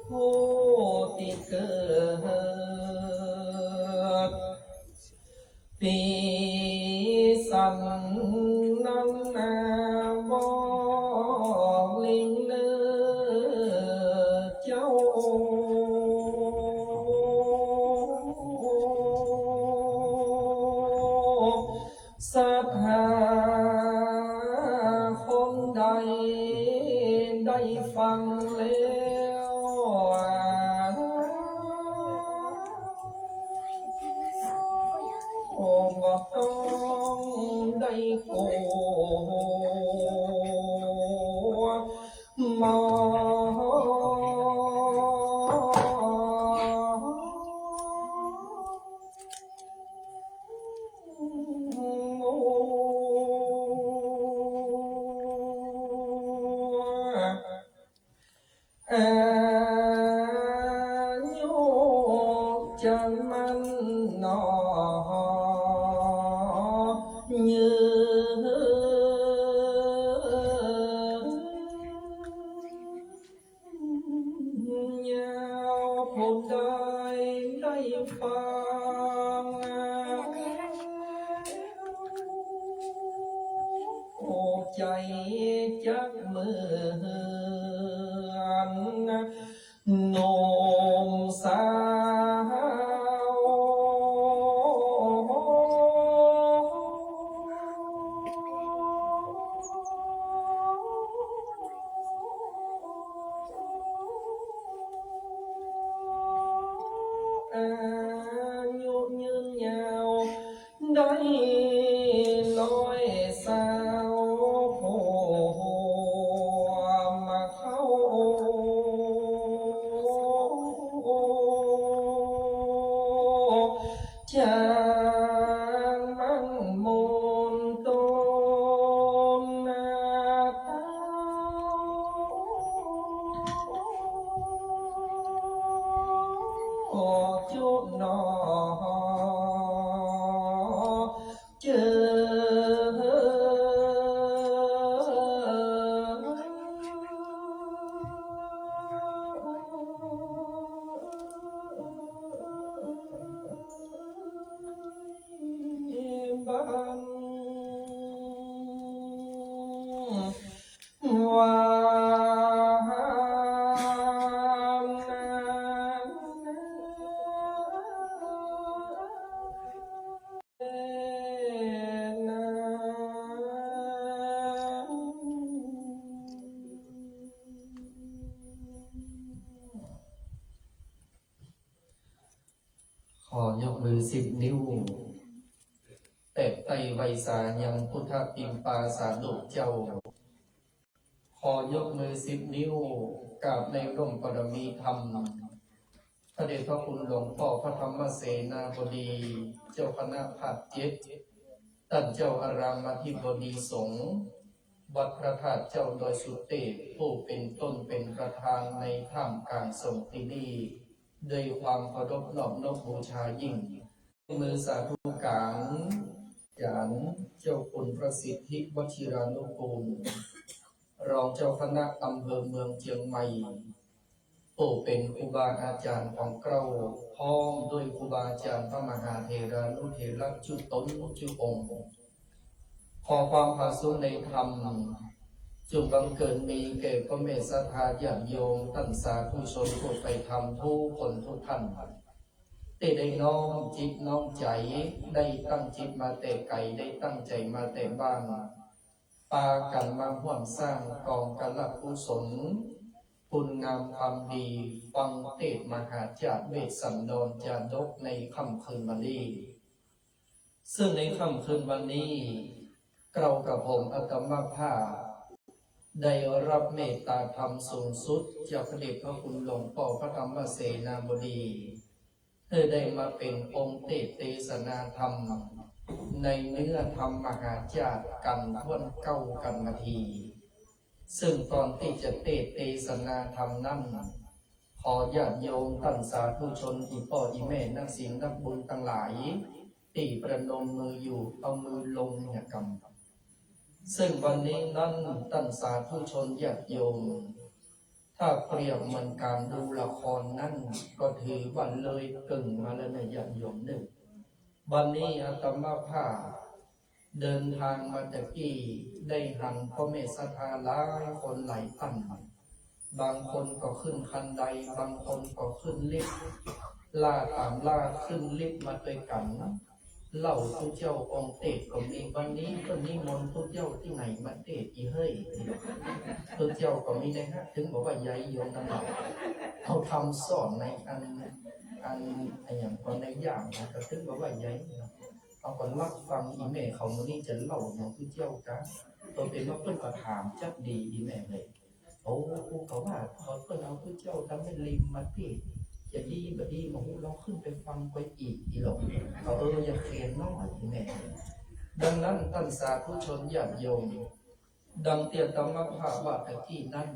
ผู้ที่เกิดปีสันนั้นนาบอกลิงเนื้อเจ้า สัทธาคนใดได้ฟังแล้วโอ้บ่ต้องได้โกมออายุจะมันหนอยืนยาวผู้ใดได้ฟังโอ้ใจจักเหมือนโนมสาวอายุยืนยาวได้ลอยสาวโผมาเข้าจางมั่งมูลต้นนาเต้าโอ้จุดหนอเจบันวานขอยกมือ10 นิ้วแต่ไตไวสายังพุทธปิมปาสาดุเจ้า ขอยกมือ10 นิ้วกราบในร่มปรมีธรรมพระเดชพระคุณหลวงพ่อพระธรรมเสนาบดี เจ้าคณะภาค7ท่านเจ้าอารามธิบดีสงฆ์วัดพระธาตุเจ้าดอยสุเทพผู้เป็นต้นเป็นประธานในท่ามกลางสงฆ์ที่นี่ด้วยความเคารพนอบน้อมบูชายิ่งมือสาธุการจารย์เจ้าคุณประสิทธิวชิรานุกูลรองเจ้าคณะอำเภอเมืองเชียงใหม่ผู้เป็นครูบาอาจารย์ของเราพร้อมด้วยครูบาอาจารย์พระมหาเถรานุเถระจุตนจุองค์ขอความผาสุกในธรรมจงบังเกิดมีแก่พระเมตศรัทธาญาติโยมท่านสาธุชนทั่วไปธรรมทุกคนทุกท่านได้น้อมจิตน้อมใจได้ตั้งจิตมาแต่ไกลได้ตั้งใจมาแต่บ้านปากันมาห่วมสร้างกองกำลังกุศลคุณงามความดีฟังเทศมหาจารย์เวสสันดรจาดกในค่ำคืนวันนี้ซึ่งในค่ำคืนวันนี้เรากับผมอาตมาภาพได้รับเมตตาธรรมสูงสุดจากพระเดชพระคุณหลวงพ่อพระธรรมเสนาบดีได้มาเป็นองค์เทศนาธรรมในเนื้อธรรมมหาจารย์กันท่วนเก้ากันนาทีซึ่งตอนที่จะเทศนาธรรมนั้นขอญาติโยมท่านสาธุชนอีพ่ออีแม่นักศีลนักบุญทั้งหลายที่ประนมมืออยู่เอามือลงเนี่ยกำซึ่งวันนี้นั้นท่านสาธุชนญาติโยมถ้าเปรียบเหมือนการดูละครนั่นก็ถือว่าเลยกึ่งมาแล้วในญาติโยมหนึ่งวันนี้อาตมาภาพเดินทางมาจากที่ได้หันพระเมสสทาหลายคนหลายท่านบางคนก็ขึ้นคันไดบางคนก็ขึ้นลิฟต์ล่าตามล่าขึ้นลิฟต์มาด้วยกัน เหล่าทุเจ้าองค์เตศก็มีวันนี้ก็นิมนต์ทุเจ้าที่ไหนมาเตศอีเฮ้ยทุเจ้าก็มีนะฮะถึงบอกว่าใหญ่โยมตลอดเขาทำสอนในอันอย่างคนในอย่างนะก็ถึงบอกว่าใหญ่เอาคนรับฟังอีเมลเขาวันนี้จะเล่าอย่างทุเจ้ากันตัวเป็นว่าเพิ่นประถามจักดีอีเมลเลยโอ้เขาว่าเขาเพิ่นเอาทุเจ้าทำให้ลิมมาเตศจะดีแบบดีมาหูเราขึ้นไปฟังไปอีกหรอกเขาอย่าเคียนน้อยแม่ดังนั้นท่านสาธุชนญาติโยมดังเตียนธรรมภาพว่าตะกี้นั้น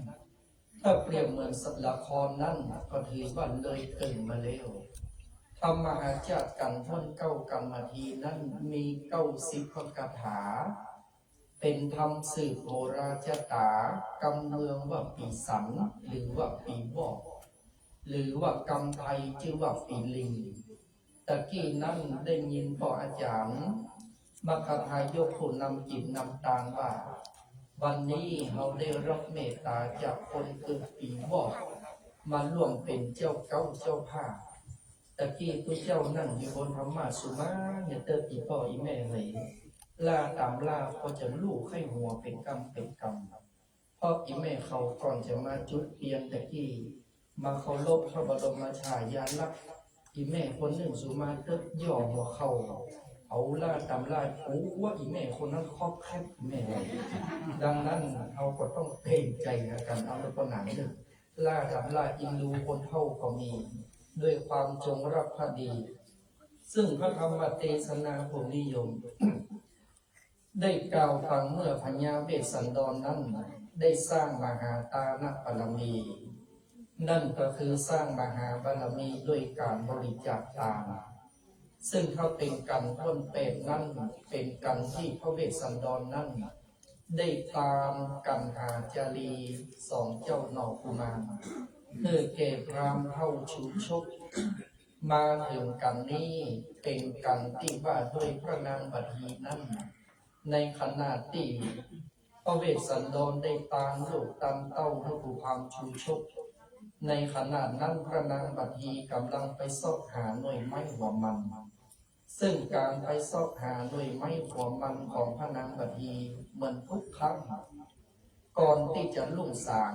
ถ้าเปรียบเหมือนสัตว์ละครนั้นก็ถือว่าเลยเกินมาแล้วธรรมหาจาติกันท่อนเก้ากรรมทีนั้นมี90 พระคาถาเป็นธรรมสืบโบราณตากำเมืองว่าปีสันหรือว่าปีวอกหรือว่ากำไทยชื่อว่าปีลิงตะกี้นั้นได้ยินพ่ออาจารย์มัคคทายกผู้นำจิตนำตางว่าวันนี้เราได้รับเมตตาจากคนเกิดปีวอกมาร่วมเป็นเจ้าเก้าเจ้าผ้าตะกี้ผู้เจ้านั่งอยู่บนธรรมะสุมาเนี่ยเติบอีพ่ออีแม่เลยลาตามลาก็จะลูกให้หัวเป็นกรรมเป็นกรรมพ่ออีแม่เขาก่อนจะมาจุดเตียงตะกี้มาเคารพพระบรมฉายาลักษณ์อีแม่คนหนึ่งสุมาเติบย่อหัวเข่าเอาล่าตำล่าปูว่าอีแม่คนนั้นครอบแคบแม่ดังนั้นเราก็ต้องเพ่งใจกันเอาแล้วก็หนังหนึ่งล่าตำล่าอินดูคนเท่าก็มีด้วยความจงรักภักดีซึ่งพระธรรมเทศนาผู้นิยม ได้กล่าวฟังเมื่อพญาเวสสันดรนั้นได้สร้างมหาตานบารมีนั่นก็คือสร้างมหาบารมีด้วยการบริจาคทานซึ่งเขาเป็นกันพ้นเป็ดนั่นเป็นกันที่พระเวสสันดรนั้นได้ตามกันหาจารีสองเจ้าหนอกุมารเพื่อเก็บรามเท่าชูชกมาถึงกันนี้เป็นกันที่ว่าด้วยพระนางบัดฮีนั้นในขณะที่พระเวสสันดรได้ตามลูกตามเต้าพระผู้พามชูชกในขณะนั้นพระนางบัดฮีกำลังไปซอกหาหน่วยไม้หัวมันซึ่งการไปซอกหาหน่วยไม้หัวมันของพระนางบัดฮีเหมือนทุกครั้งก่อนที่จะลุ่งสาง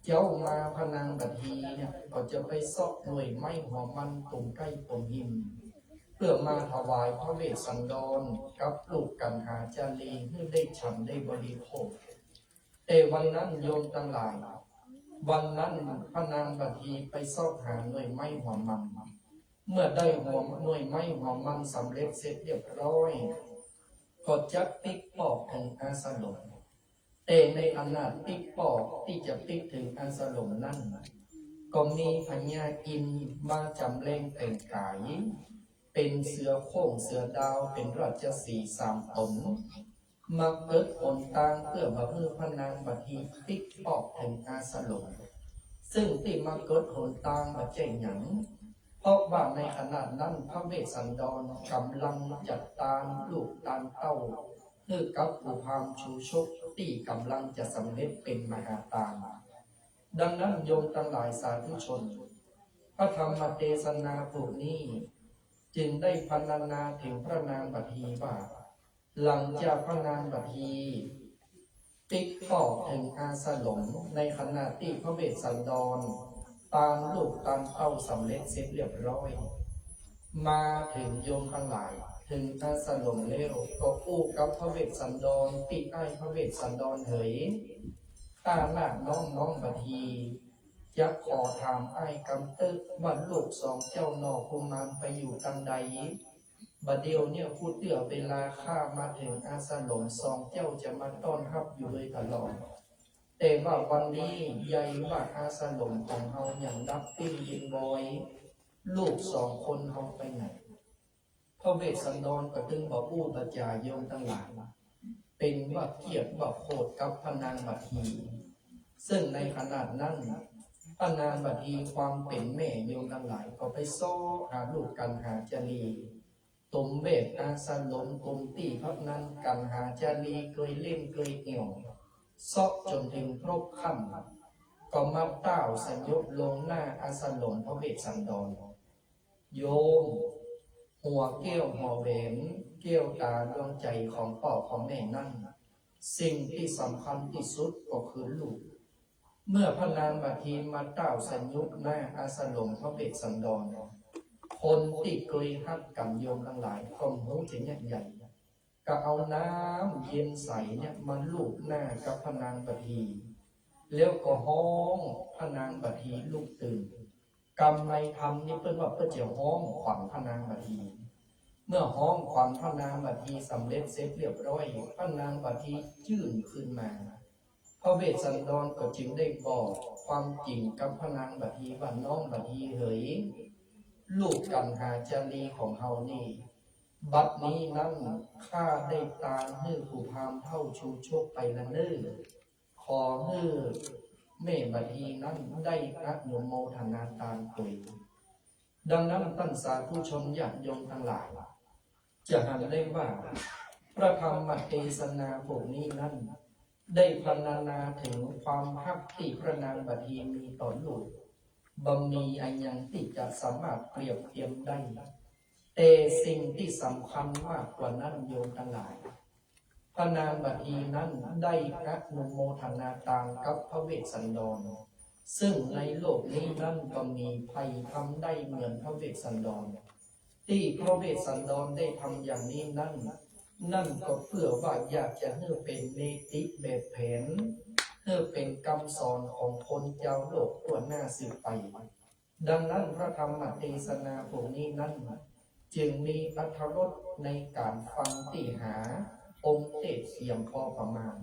เจ้ามาพระนางบัดฮีเนี่ยก็จะไปซอกหน่วยไม้หัวมันตรงใกล้ตรงหิมเพื่อมาถวายพระเวสสันดรกับลูกกันหาจารีเพื่อได้ฉันได้บริโภคแต่วันนั้นโยมทั้งหลายวันนั้นพระนางบัดฮีไปซอกหาหน่วยไม้หัวมันเมื่อได้หัวหน่วยไม้หัวมันสำเร็จเสร็จเรียบร้อยก็จะติ๊กปอกถึงอาสลมแต่ในขณะติ๊กปอกที่จะติ๊กถึงอาสลมนั้นก็มีพญาอินมาจำแรงแต่งกายเป็นเสือโค้งเสือดาวเป็นราชสีห์3 ตนมาเกิดผลต่างเพื่อมาเพื่อพระนางบัดฮีติ๊กปอกถึงอาสลมซึ่งที่มาเกิดผลต่างมาเจงหยังเพราะว่าในขณะนั้นพระเวสสันดรกำลังจัดตามลูกตามเต้าเพื่อกับผู้พามชูชกที่กำลังจะสำเร็จเป็นมหาตาดังนั้นโยมทั้งหลายสาธุชนพระธรรมเทศนาพวกนี้จึงได้พรรณนาถึงพระนางบัดฮีว่าหลังจากพระนางบัดฮีติ๊กปอกถึงอาสลมในขณะที่พระเวสสันดรตามลูกตามเต้าสำเร็จเสร็จเรียบร้อยมาถึงโยมทั้งหลายถึงอาสลมแล้วก็อู้กับพระเวสสันดรติดไอ้พระเวสสันดรเหยตาหน้าน้องบัดฮีจะขอถามไอ้กำตึกว่าลูก2 เจ้าหนอกุมารไปอยู่ตังใดบัดเดียวเนี่ยพูดเตือเวลาข้ามาถึงอาสลม2 เจ้าจะมาต้อนรับอยู่เลยตลอดแต่ว่าวันนี้ใหญ่ว่าอาสลมของเฮาอย่างรับปิ้งยินบอยลูก2 คนเขาไปไหนพระเวสสันดรก็ตึงบอกอู้บัจจาโยมทั้งหลายเป็นว่าเกียรติว่าโคตรกับพระนางบัดฮีซึ่งในขนาดนั้นพระนางบัดฮีความเป็นแม่โยมทั้งหลายก็ไปซ้อหาลูกกันหาจารีตุมเบศอาสลมตุมตีพระนั้นกันหาจารีเคยเล่นเคยเอี่ยวซอกจนถึงครบค่ำก็มาเต้าสัญญบลงหน้าอาสลมพระเวสสันดรโยม หัวเกี้ยวหัวเบนเกี้ยวตาดวงใจของพ่อของแม่นั่นสิ่งที่สำคัญที่สุดก็คือลูกเมื่อพระนางบัดทีมาเต้าสัญญุกหน้าอาสลงพระเบศสันดรคนที่เคยฮักกันโยมทั้งหลายก็หูถึงใหญ่ก็เอาน้ำเย็นใสเนี่ยมาลูบหน้ากับพระนางบัดทีแล้วก็ห้องพระนางบัดทีลูกตื่นกรรมในธรรมนี่เพิ่นว่าเพื่อจะห้องขวัญพระนางบัดทีเมื่อห้องขวัญพระนางบัดทีสำเร็จเสร็จเรียบร้อยพระนางบัดทียื่นขึ้นมาพระเวสสันดรก็จึงได้บอกความจริงกับพระนางบัดทีว่าน้องบัดทีเฮ้ยลูกกันหาจารีของเฮานี่บัดนี้นั้นข้าได้ตามให้ผู้พามเท่าชูโชคไปละเนิ่นขอให้แม่บัดทีนั้นได้อนุโมทนาตามตุยดังนั้นท่านสาธุชนญาติโยมทั้งหลายจะเห็นได้ว่าพระธรรมเทศนาพวกนี้นั้นได้พรรณนาถึงความฮักที่พระนางบัดทีมีต่อลูกบ่มีอันยังที่จะสามารถเปรียบเทียบได้แต่สิ่งที่สำคัญมากกว่านั้นโยมทั้งหลายพระนางบัดทีนั้นได้อนุโมทนาตามกับพระเวสสันดรซึ่งในโลกนี้นั้นก็มีภัยทำได้เหมือนพระเวสสันดรที่พระเวสสันดรได้ทำอย่างนี้นั่นก็เพื่อว่าอยากจะให้เป็นเนติแบบแผนให้เป็นคำสอนของคนเจ้าโลกตัวหน้าสืบไปดังนั้นพระธรรมเทศนาพวกนี้นั้นจึงมีอรรถรสในการฟังที่หาองค์เทศเสียงพอประมาณ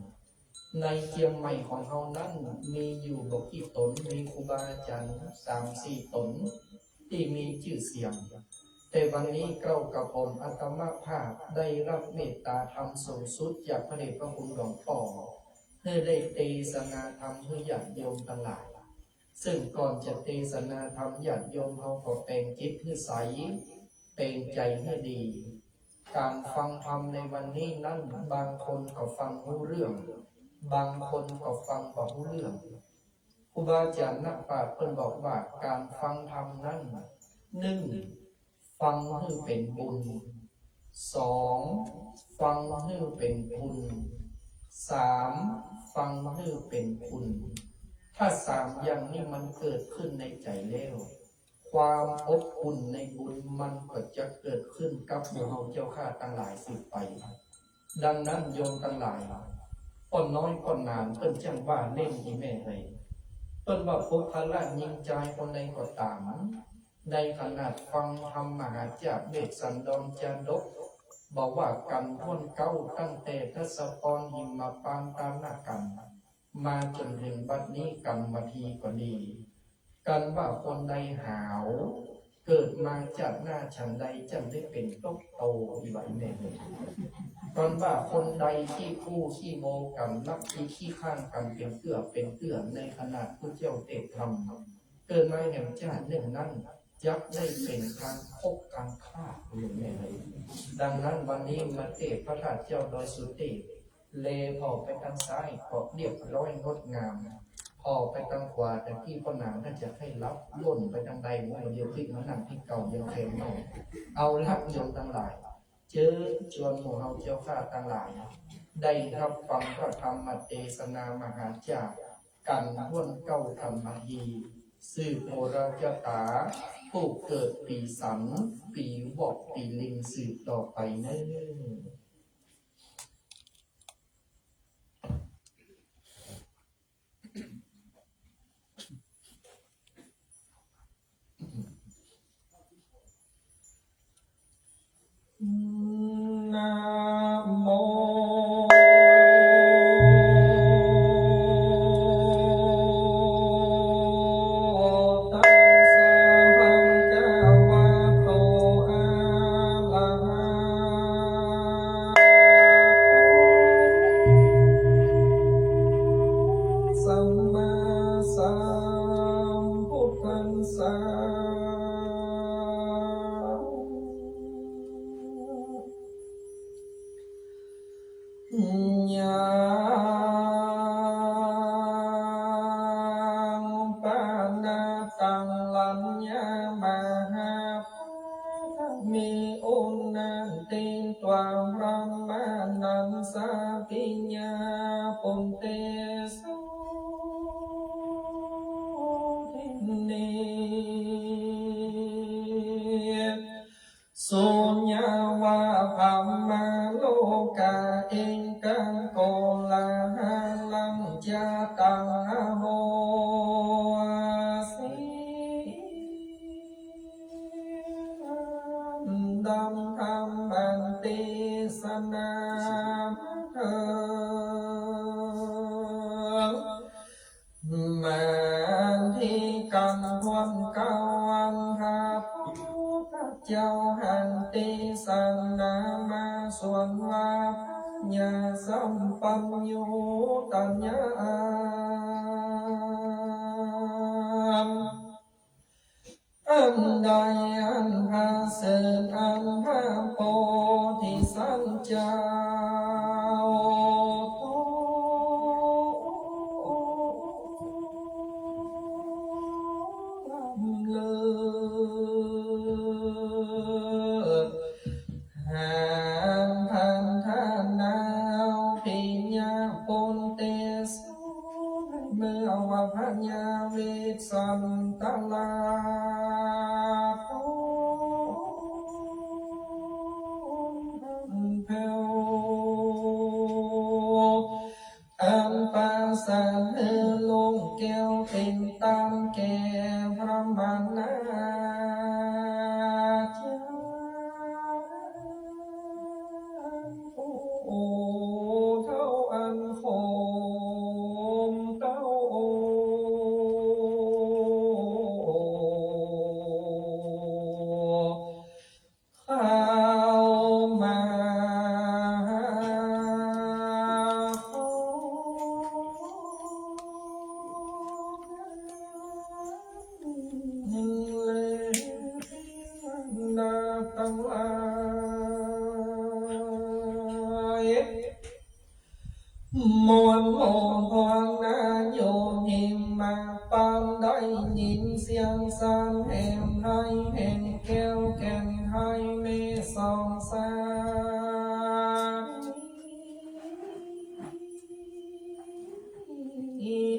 ในเชียงใหม่ของเรานั้นมีอยู่บกกี่ตนมีครูบาอาจารย์3-4 ตนที่มีชื่อเสียงแต่วันนี้เก้ากับผมอาตมาภาพได้รับเมตตาธรรมสูงสุดจากพระเดชพระคุณหลวงพ่อเพื่อได้เทศนาธรรมให้ญาติโยมทั้งหลายซึ่งก่อนจะเทศนาธรรมญาติโยมเขาก็แปลงจิตให้ใสแปลงใจให้ดีการฟังธรรมในวันนี้นั้นบางคนก็ฟังรู้เรื่องบางคนก็ฟังบ่รู้เรื่องครูบาอาจารย์นักปราชญ์เพิ่นบอกว่าการฟังธรรมนั้น1ฟังให้เป็นบุญ2ฟังให้เป็นคุณ3ฟังให้เป็นคุณถ้า3อย่างนี้มันเกิดขึ้นในใจแล้วความอบอุ่นในบุญมันก็จะเกิดขึ้นกับหมู่เฮาเจ้าข้าทั้งหลายสืบไปดังนั้นโยมทั้งหลายป้อนน้อยป้อนนานเพิ่นจังว่าเล่นอีแม่ให้เพิ่นว่าพุทธละยิงใจคนใดก็ตามในขนาดฟังธรรมมหาจากเวสสันดรจารกบอกว่ากันพ้นเก้าตั้งแต่ทศพรหิมปานตามนากันมาจนถึงบัดนี้กรรมทีก็ดีกันว่าคนใดหาวเกิดมาจากหน้าฉันใดจังได้เป็นตกโตอีไหวแม่เลยกันว่าคนใดที่คู่ขี้โมกันนักขี้ข้างกันเป็นเกือบในขนาดผู้เจ้าเตะทำเกิดมาแห่งชาติหนึ่งนั้นยักได้เป็นการพบการฆ่าอยู่แม่เลยดังนั้นวันนี้มาเทศพระธาตุเจ้าดอยสุเทพเลพอไปทางซ้ายก็เรียบร้อยงดงามพอไปทางขวาแต่ที่พ่อหนางก็จะให้รับล่นไปทางใดว่าเดียวที่มันนั่งที่เก่ายังเข็มหน่อยเอาลักโยมทั้งหลายเจอชวนหมู่เฮาเจ้าข้าทั้งหลายได้รับฟังพระธรรมเทศนามหาจากกันพ้นเก้าธรรมทีสืบโอราชตาผู้เกิดปีสันปีวอกปีลิงสืบต่อไปเนิ่นนะโมตัสสะภะคะวะโตอะระหะโตสัมมาสัมพุทธัสสะยังปานาตังลัญญามหาภูมิโอ ตวารามานันสาปิญญาปุนเตโสเนสุญญาวาภัมมาโลกาเองกังโกลาหัลังจาตังโหสิดัมธรรมังติสนามเถิงมันที่กันวันเก่าวันหาพระเจ้าหันติสันนามาส่วนว่าญาสัมปัญโยตัญญาอันใดอันหาเสดอันหาโพธิสัจเจ้าเลิศหางพันธนาวปิญญาปุนเตโสเมื่อว่าพัญญาเวสสันตลาโภเพวอันปาสันเฮลงแก้วเป็นตามแก่พระมานาเจ้าโอ้เท่าอันโคมเต้าข้าวมานาตังลายมวนโมพวงนาโยหิมมาปานได้ยินเสียงสานแห่งให้แห่งแก้วแก่นให้เมสองสา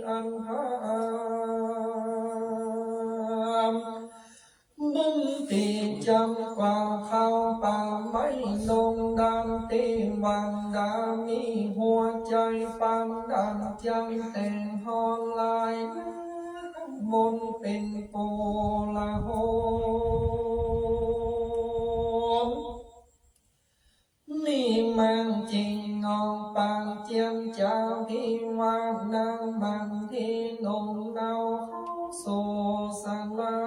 อันหามบุ้งตีจำกว่าเข้าป่าไม่ลงดังตีวันดามีหัวใจปังดังจังแต่งหอนลายมนเป็นโกลาโหมนี่มันจริงงองปางเจียมเจ้าที่วางนางมันที่นงเนาเข้าสู่สาลา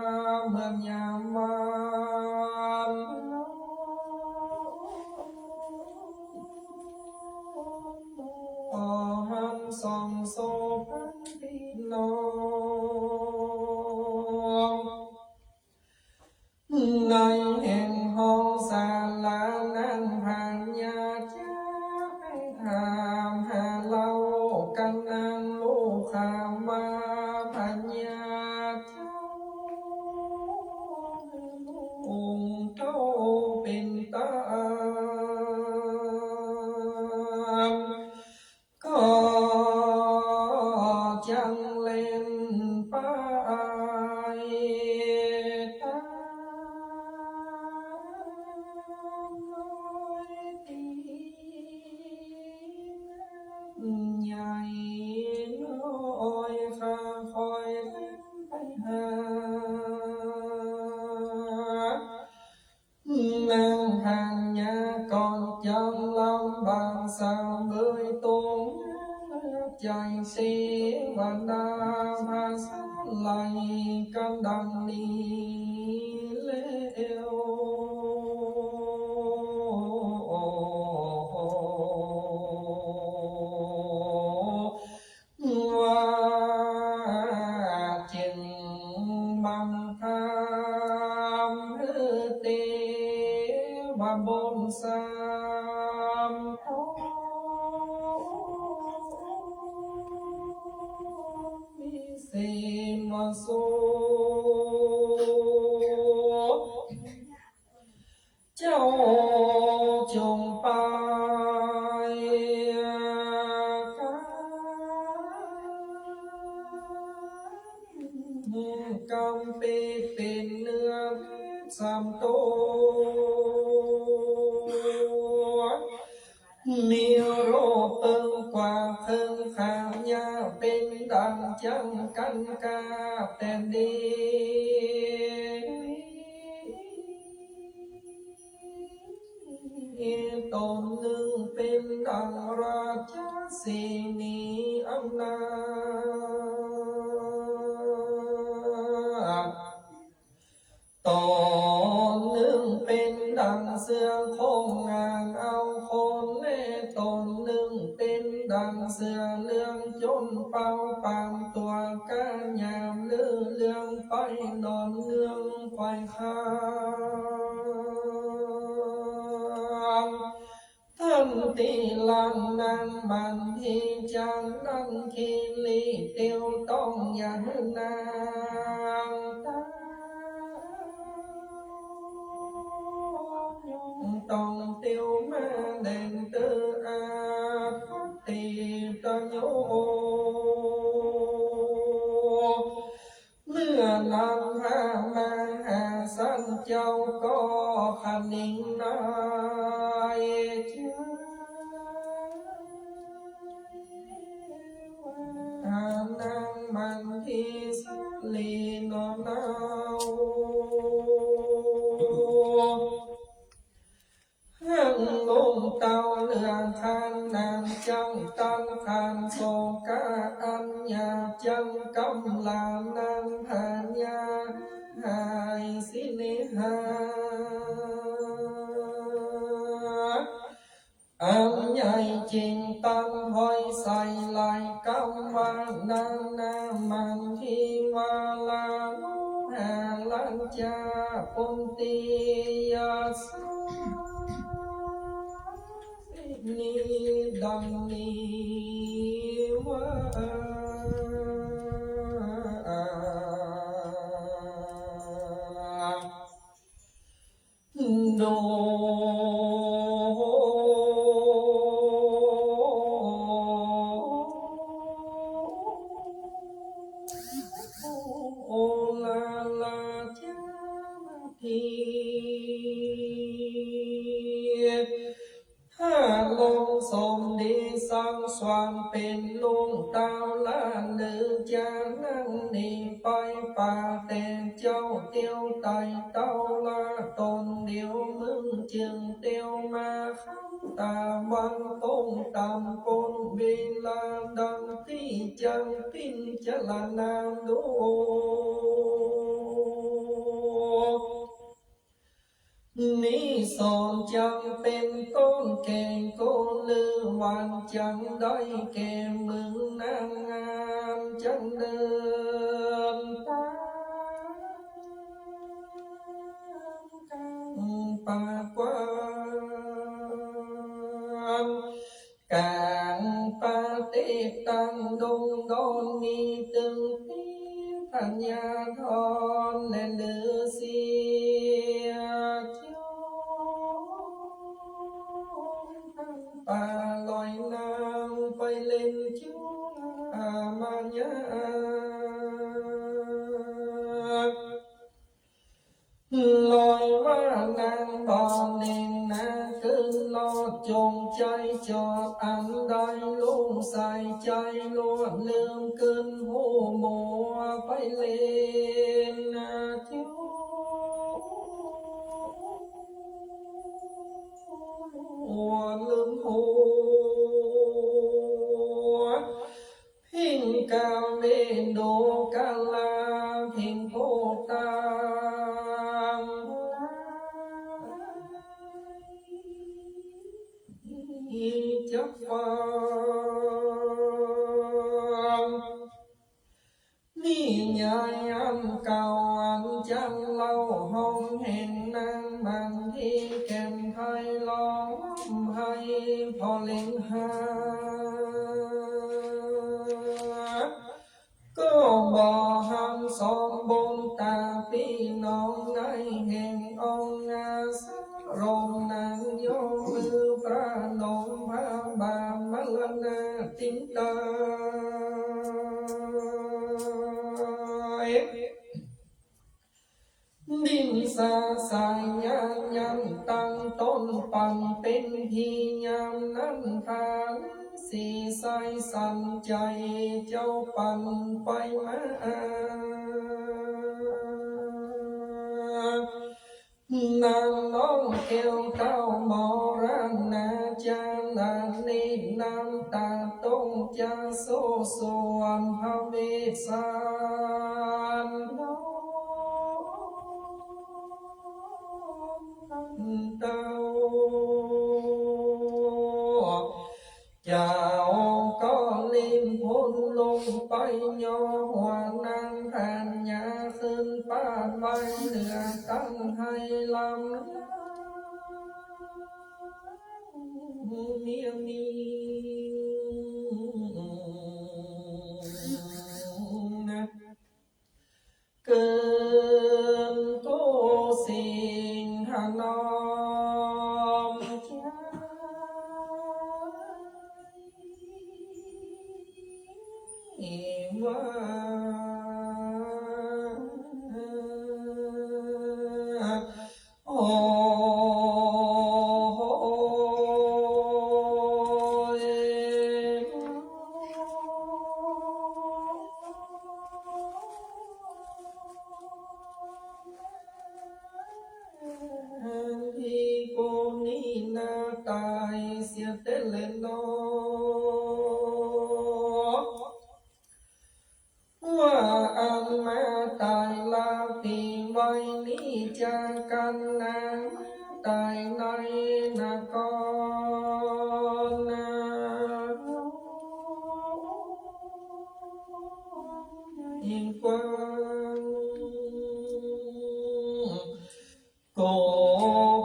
เมืองยามวานหันส่องโซพันพี่น้องในแห่งห้องศาลานั้นผ่านญาติให้ถามหาเล่ากันนางลูกข่าวมาผ่านญาติองค์เต้าเป็นตามก็จังเล่นไปตามตีใหญ่น้อยข้าคอยเล่นไปหานางห่างยาก่อนจังลำบางสาวเบยตรงใจเสียวนาภาษาไหลกันดังนี้เลวว่าจึงบังคับเตวบนสามโพมิเสมาโสเจ้าจง ไปกำเป็นเนื้อสามตัวนิโรธเปิงกว่าเพิงขายาเป็นดังจังกันกาแต่ดีตนหนึ่งเป็นดังราชสีนีอำนาจตนหนึ่งเป็นดังเสือโคงงานเอาคนเล่ตนหนึ่งเป็นดังเสือเรื่องจนเป่าปังตัวการยามเรื่องไปนอนเรื่องไฟข้าท่านตีลังนั้นมันที่จังนั่งคีลีเตียวต้องยันนางต้องเตียวมาแดงเตออาตีตะโยเมื่อนางหามาหาสันเจ้าก็ขันนิ่งนายนางมันที่สัลีนอนเอาหังลงเตาเลืองคันนางจังตังคันโศกาอัญญาจังกำลานางหันยาหายสิเนหาอันใหญ่จริงตั้งหอยใส่ลายกำวางนางนามันที่วาลาหาลันจาปนตียาสนี้ดังนี้ว่าโนโอลาลาจาทีถ้าลงสมดีสังสวามเป็นลุงเตาล้านหรือจะนั่งนี่ไปป่าแต่เจ้าเตียวไตเต้าลาตนเดียวมึงจึงเตียวมาข้างตาวันต้งตำปนเวลาดังที่จังปิ้นจะละนามดูนี่สอนจังเป็นต้นแก่งโกลือวันจังได้แก่มึงนางงามจังเดินตามปากว้างกลางปาเตตังดงดอนมีตึงปีธัญญาทรและเลือเสียป่าลอยน้ำไปเล่นจุมายาลอยว่านางบอนเน่งนาขึ้นลอดจงใจจอดอันใดลุงใส่ใจลวดลืมขึ้นหูมัวไปเล่นทิวหัวลืมหัวพิงกาเวโดกาลาพิงโพตาจับฟังนี่ยายอันเก่าอันจังเล่าห้องเห็นนางมันที่แก่นไทยลองให้พอเล่งหาก็บ่ห้ามสองบนตาพี่น้องในแห่งองค์อาสรมนางโยมือไป นาติงตาย ดินสาสายยานยันตั้งต้นปังเป็นทียามนั้นทานสีใสสันใจเจ้าปันไปมานางน้องเอวเต้ามอรันนาจานานีน้ำตาต้งจะโซสวมพระเวสสันเต้าเจ้าก็ลิ้นพ้นลงไปย่อหัวนางแผ่นยาขึ้นป้าใบเหนือตั้งให้ลำเมียมีนะเกินโกสิงหนอมใจว่าโอ้ที่โกนี่นาตายเสียเตเลนอว่าอันมาตายลาปีไว้นี้จากกันนาตายในนครนายิ่งกว้างโก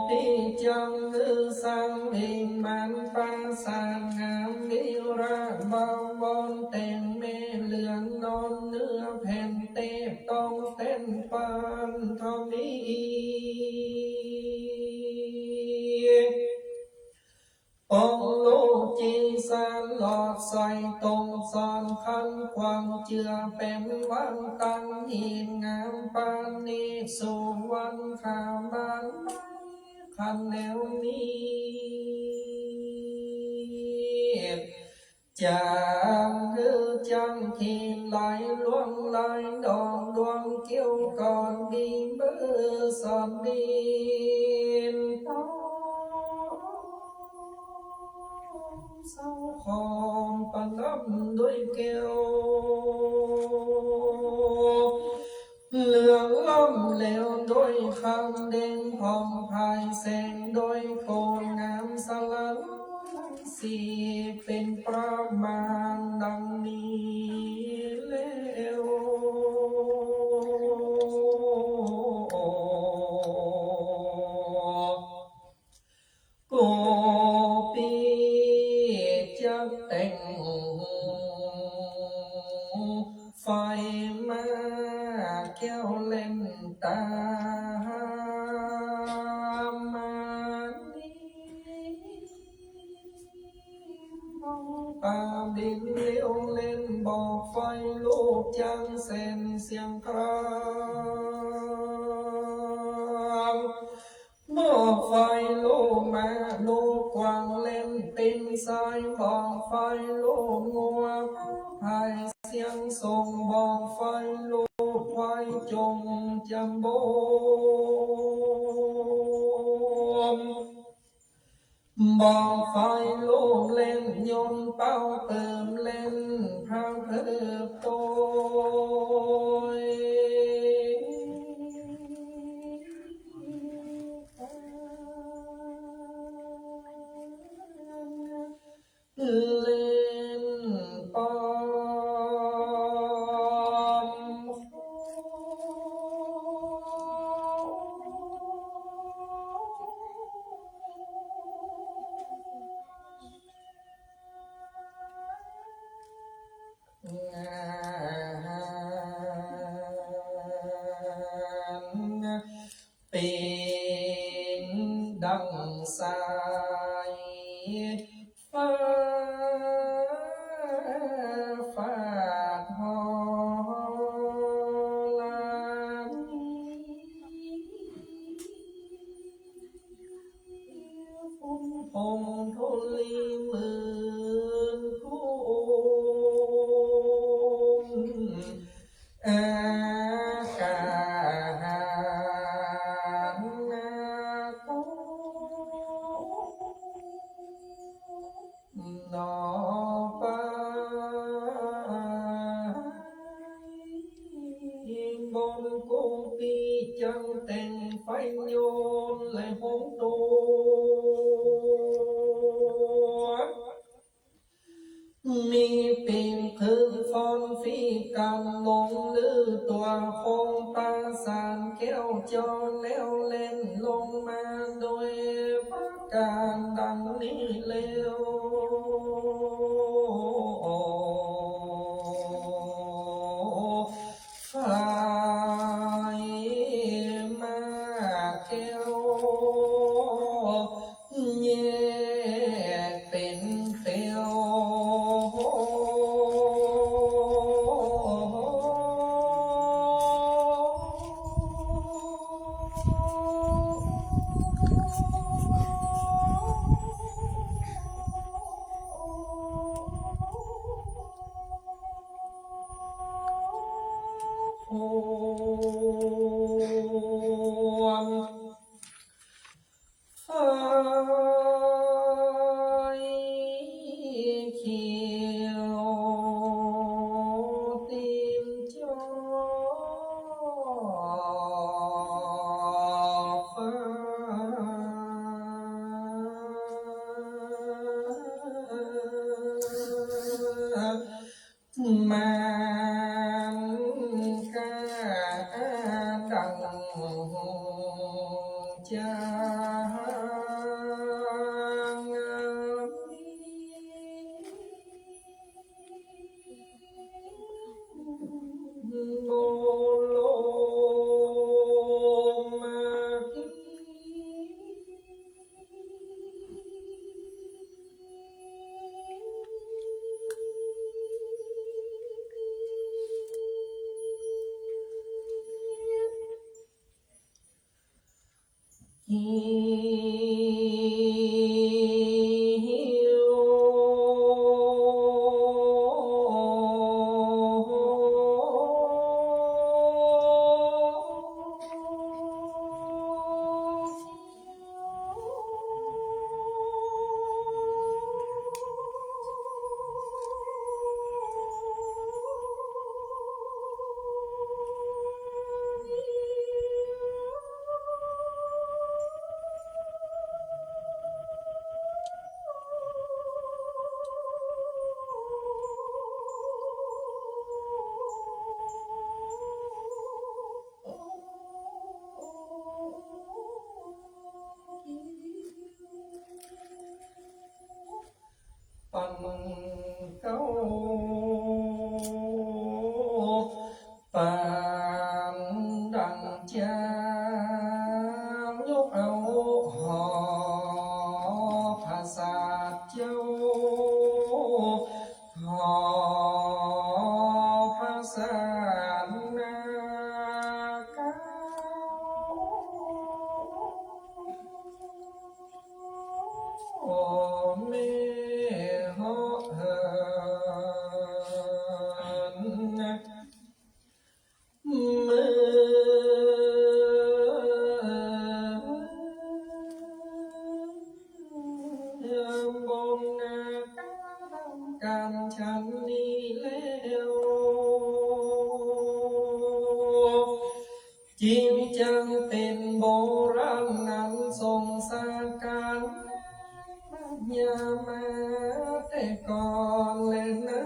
ปีจังลือสังหิมันปาสางามนิราบาวอนเต็มเมเหลืองนอนเนื้อแผ่นเตบต้องเต้นปานเท่านี้ปองโลจีสานหลอดใส่ตรงสอนคันความเจือเป็นวันตั้งหินงามปานนี้สู่วันข้าบ้านคันแนวนี้จางคือจังทีไหลล่วงไหลดอกดวงเกี่ยวก่อนดีเบอร์สอนดินเศร้าคอมปนับด้วยเกลียวเหลืองล้ำเหลวด้วยคำเด้งผ่องพายแสงด้วยโคนงามสลันสีเป็นประมาณดังนี้แล้วโกปีจะแต่งไฟมาแก้วเล่นตามาปาบินเลี้ยวเล่นบอกไฟลูกจังเส้นเสียงครามบอกไฟลูกมาลูกกวางเล่นตินสายบอกไฟลูกงัวพายเสียงส่งบอกไฟลูกควายจงจำโบมบอกไฟลูกเล่นยนต์เป้าเติมเล่นพระเพิบโตเล่นปอมเป็นดังสายฟ้า นอไปบนกูปีจังแต่งไฟโยนและหงตัวมีปีนคืนฟอนฟีกันลงลือตัวคงปราสานแก้วจอแล้วเล่นลงมาโดยประการดังนี้เร็วฝ่ายมาแก้วแยกเป็นเตียว โอนไฟเขียวตีนจอฟ้ามันกาดังจางโบโลมาปันเก้าปานดังจางยกเอาหอภาษาเจ้าหอภาษานาเก้าโอ้แม่การฉันนี้แล้วจริงจังเป็นโบราณนั้นทรงสาการอย่ามาแต่ก่อนเลยนะ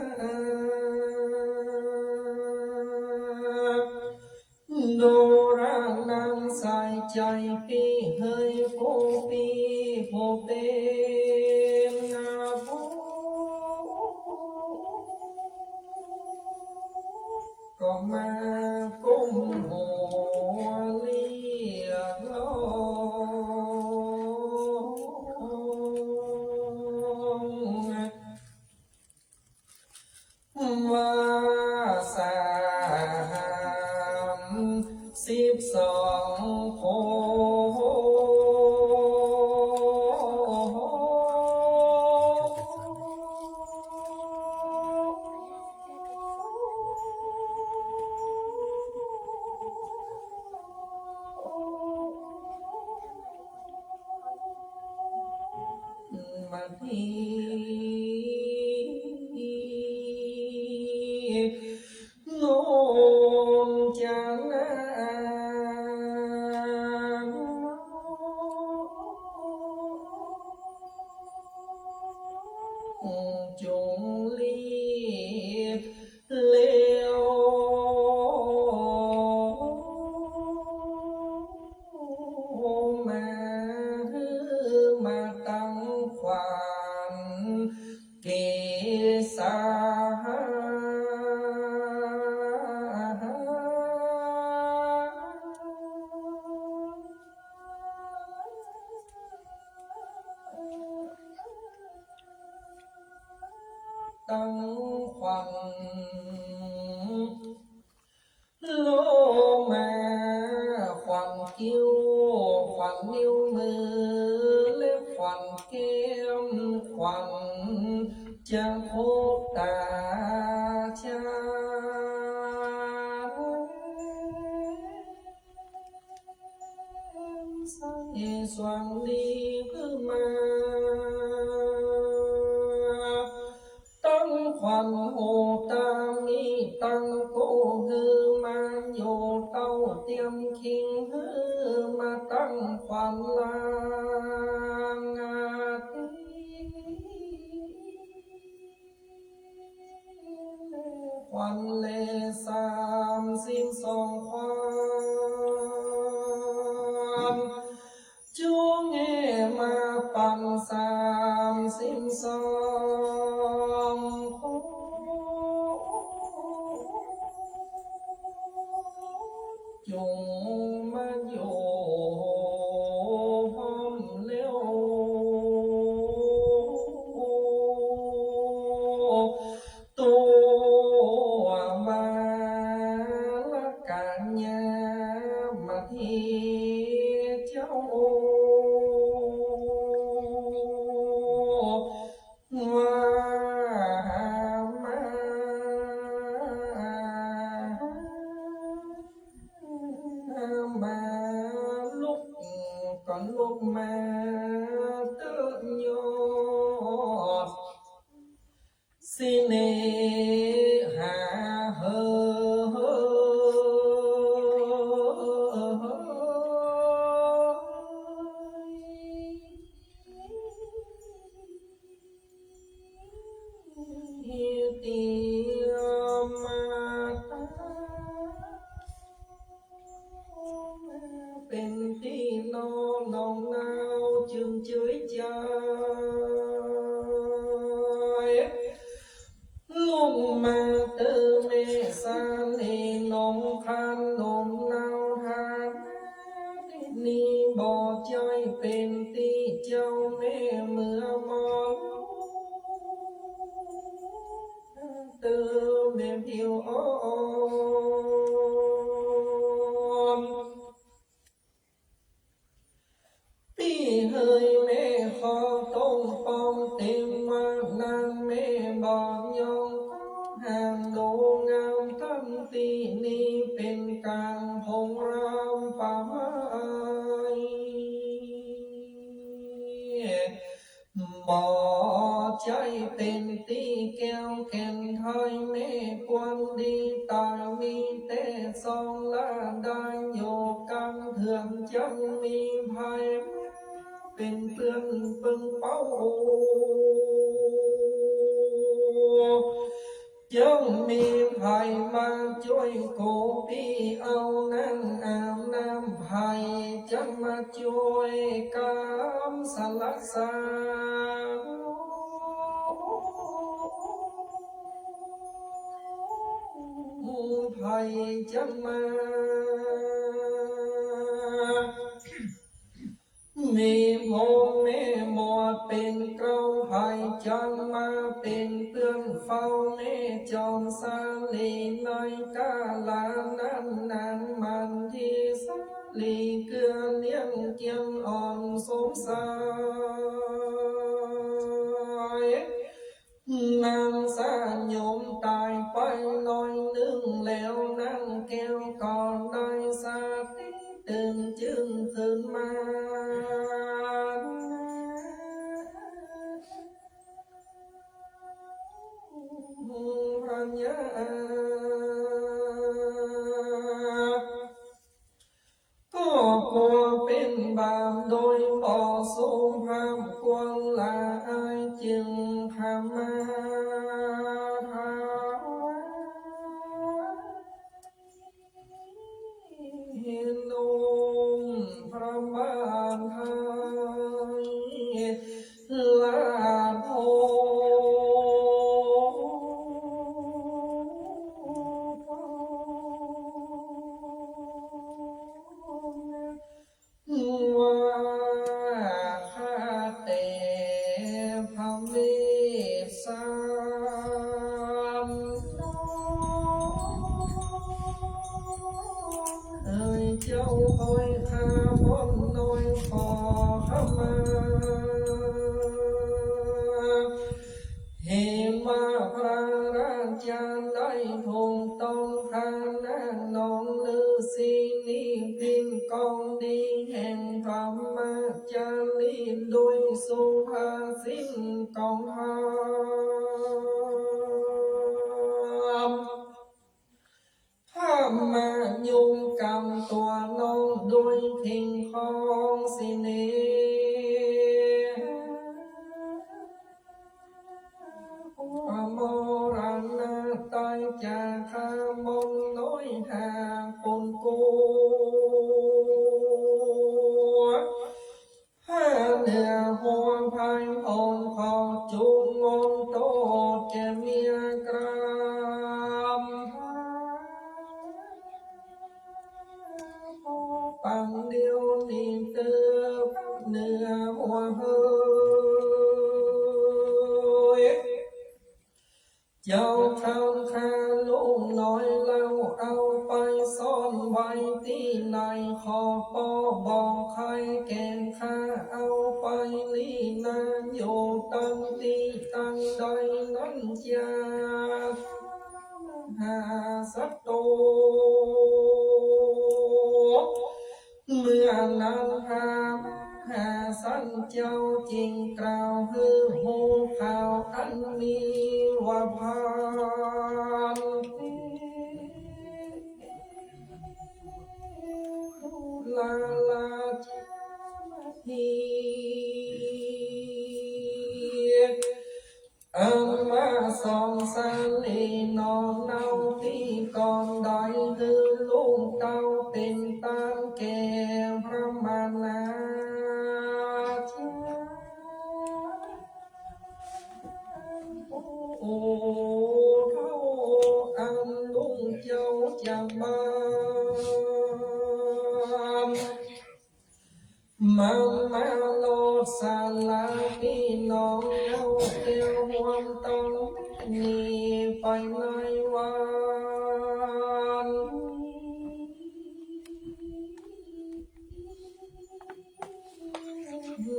โดรานั้นใส่ใจพี่เฮยผู้ปีผู้เป็นนาผู้ก็มาก้มหัวเรียกร้องว่า32โค โนมจานาจงลีบเลวมาตั้งขวานเกษาตั้งขวัญโลมาขวัญคิ้วขวัญนิ้วมือและขวัญแก้มขวัญจะพบตาชาสังเอสวังดีเพื่อมาตั้งขวัญโหตามีตั้งโกฮือมาโยเต้าเตรียมคิงฮือมาตั้งขวัญลางาขวัญเลสามสิ้นสองความจงเอมาปันสามสิ้นสองจงมาโยพร้อมเร็วตัวมาละกันยามาทีเจ้าว่ามาลุกก่อนลุกมาเตือนยอดสิเนหาเฮเตียมาตาเป็นที่นอนนองนาวจึงเฉยใจลงมาเติมเมสาเนนองคันนมนาวหานี่บ่ใจเป็นที่เจ้าแม่เมื่อมองเติมเมผิวอ่อนปีเฮยแม่ขอต้องปองเต็มมานางแม่บอกยองห่างโดงามทั้งตีนี้เป็นกลางพงรามป่าไม้บ่ใจเป็นตีแก้วแก่นไทยแม่ควรดีตายมีแต่สองละได้โยกันเถื่อนจังมีภัยเป็นเพื่อนปึงเป้ายังมีภัยมาช่วยโกปีเอานั่งอาบน้ำภัยจะมาช่วยกามสลักษาภัยจะมามีโมแม่หมดเป็นเกล้าภัยจังมาเป็นเพื่อนเฝ้าแม่จอมสาลีในกาลานั้นนานมันที่สาลีเกลือเลี้ยงเกียงอ่อนสงสารนางสารโยมตายไปลอยนึงแล้วนั่งแก้วก่อนได้สาติตื่นจึงขึ้นมาพระญา มาทานุมพระบานไทยลาโภว่าข้าแต่พระเมสสามเอ่ยเจ้าคอยข้าบนน้อยขอขมาเหมาพระราชาได้ทงต้องคานาน้องฤาษีนี้พิมพ์กองดีแห่งธรรมจารีโดยสุภาษิตกองธรรมถ้ามายุ่งกรรมตัวน้องโดยเพ่งของสิเนโมรันนาตายจากข้ามงน้อยหาคนกูห้าเหนือหัวพายพรขอจุงงงโตแกเมียกรามปังเดียวนี่เติบเหนือหัวเฮยเจ้าทำข้าลูกน้อยเล่าเอาไปซ่อนไว้ที่ไหนขอปอบอกใครแก่งข้าเอาไปลีนานอยู่ตั้งที่ตั้งใดนั้นจะหาสักตัวเมื่อนั้นหาสันเจ้าจริงกล่าวฮือหูข่าวอันนี้ว่าพานลาลาทีอันมาสองสาลีนอนเนาที่ก่อนได้คือลูกเต้าเป็นตามแก่พระมานาโอ้เท่าอันลุงเจ้าจะมาโลดสาลาพี่น้องเอาเกี่ยวห่วงต้องมีไปในวัน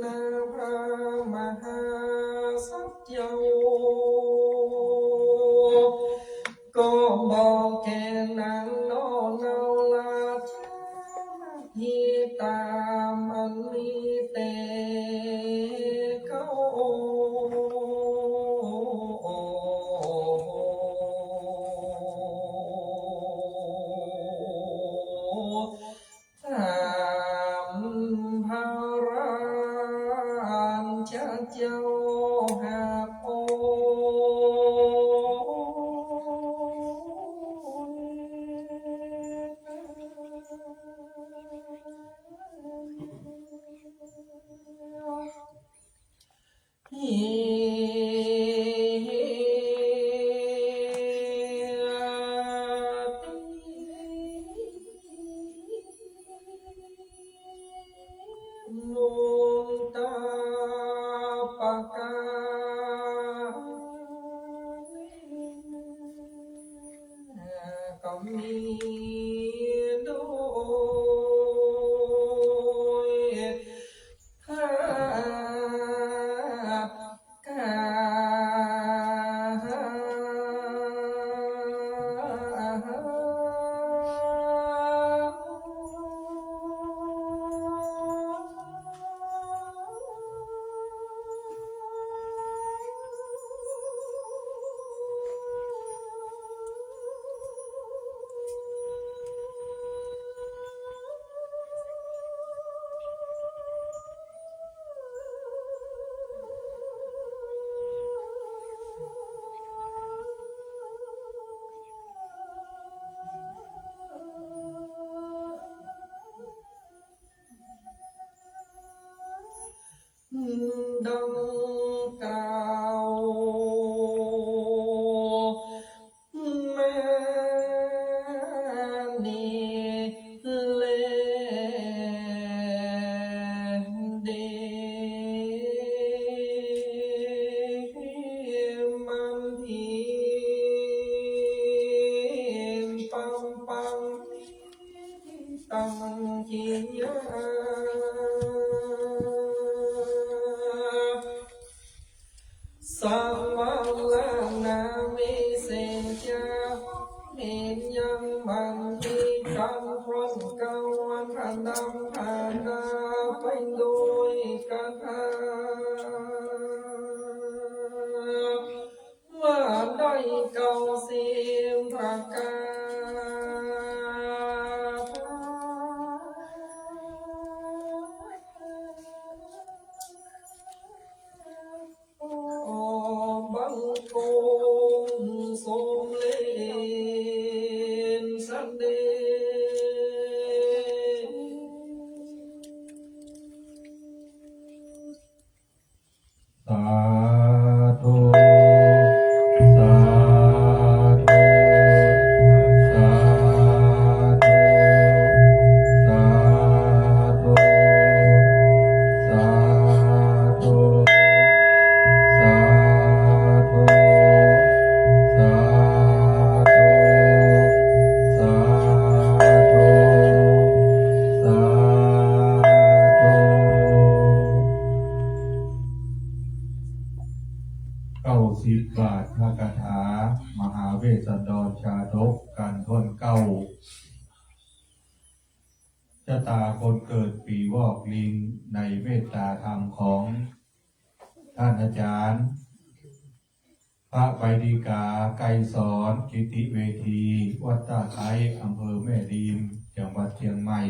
นาพระมหาสัจเจ้าก็บอกแก่นางโนเนาลาที่ตามอันมีแต่เขาตามพระราชเจ้าหากโอนุตาปกาก็มีโดยข้าก ดังกล่าวแม่นี้เลเดมันทีปังปังตังกิยาสังวังลานามิเสจาเห็นยังมันที่คำพร้อมเก่าวันผ่านดำผ่านนาไปโดยกันหาว่าได้เก่าเสียงประกาบังโกงสมเลนสันเดสาธุสาธุสาธุสาธุสาธุ สาธุ สาธุ สาธุ สาธุ90 บาทพระคาถามหาเวสสันดรชาดกการท้นเก้าชะตาคนเกิดปีวอกลิงในเมตตาธรรมของท่านอาจารย์ พระไบดีกาไกรสอนกิติเวทีวัดตาไคร้อำเภอแม่ดีมจังหวัดเชียงใหม่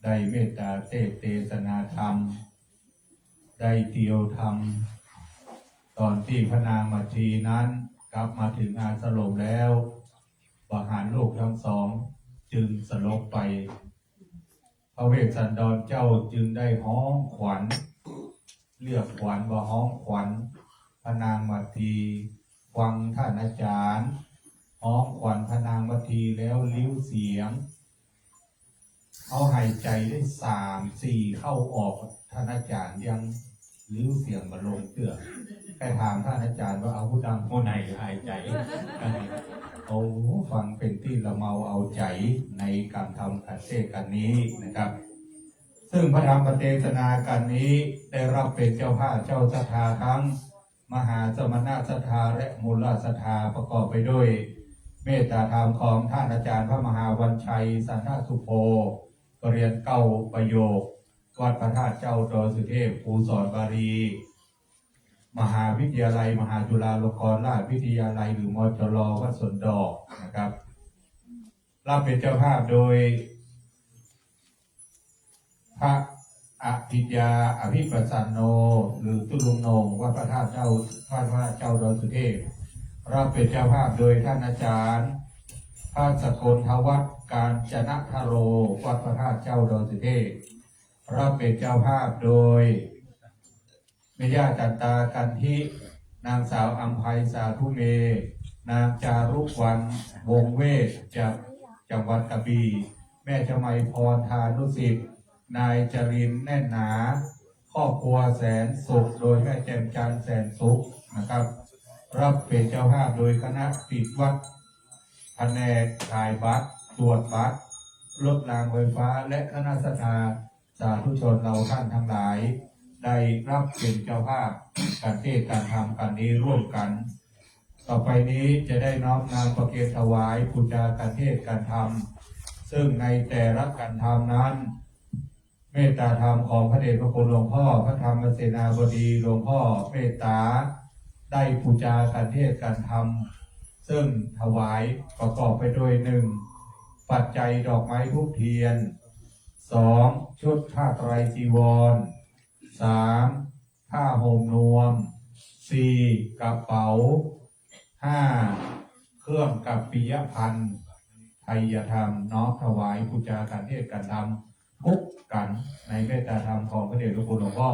ได้เมตตาเทศนาธรรม ได้เตียวธรรม ตอนที่พระนางมัททีนั้นกลับมาถึงอาสลมแล้วปหารโลกทั้งสองจึงสลบไป พระเวสสันดรเจ้าจึงได้ฮ้องขวัญเรียกขวัญว่าฮ้องขวัญพระนางมัททีฟังท่านอาจารย์ฮ้องขวัญพระนางมัททีแล้วลิ้วเสียงเขาหายใจได้3-4เข้าออกท่านอาจารย์ยังลิ้วเสียงมาลงเตื้อใครถามท่านอาจารย์ว่าเอาผู้ดังผู้ไหนหายใจโอ้ฟังเป็นที่ละเมาเอาใจในการทำการเทศน์กันนี้นะครับ ซึ่งพระธรรมเทศนากันนี้ได้รับเป็นเจ้าภาพเจ้าศรัทธาทั้งมหาสมณศรัทธาและมูลศรัทธาประกอบไปด้วยเมตตาธรรมของท่านอาจารย์พระมหาวันชัยสันทสุโภปรริญญา9 ประโยควัดพระธาตุเจ้าดอยสุเทพภูสอนบารีมหาวิทยาลัยมหาจุฬาลงกรณราชวิทยาลัยหรือมจรวัดสวนดอกนะครับรับเป็นเจ้าภาพโดยพระอภิญญาอภิปัสสโนหรือตุลุงโนงวัดพระธาตุเจ้าพระเจ้าดอยสุเทพรับเป็นเจ้าภาพโดยท่านอาจารย์พระสกลทวัฒน์การจนะทโรวัดพระธาตุเจ้าดอยสุเทพรับเป็นเจ้าภาพโดยแม่ย่าจันตากันทินางสาวอัมภัยสาธุเมนางจารุวรรณวงเวชจากจังหวัดกระบี่แม่ชมัยพรทานุสิทธิ์นายจรินแน่นหนาครอบครัวแสนสุขโดยแม่แจ่มจันทร์แสนสุขนะครับรับเป็นเจ้าภาพโดยคณะปิดวัดแผนกถ่ายบัตรตรวจบัตรรถรางไฟฟ้าและคณะศรัทธาสาธุชนเราท่านทั้งหลายได้รับเป็นเจ้าภาพการเทศน์การธรรมกันนี้ร่วมกัน ต่อไปนี้จะได้น้อมนำประเคนถวายบูชาการเทศน์การธรรมซึ่งในแต่ละการธรรมนั้นเมตตาธรรมของพระเดชพระคุณหลวงพ่อพระธรรมเสนาบดีหลวงพ่อเมตตาได้บูชาการเทศน์การธรรมซึ่งถวายประกอบไปด้วย1ปัจจัยดอกไม้ธูปเทียน2ชุดผ้าไตรจีวร3ผ้าห่มนวม4กระเป๋า5เครื่องกัปปิยพันธ์ไทยธรรมน้อมถวายบูชาการเทศน์การธรรม ทุกกันในเมตตาธรรมของพระเดชพระคุณหลวงพ่อ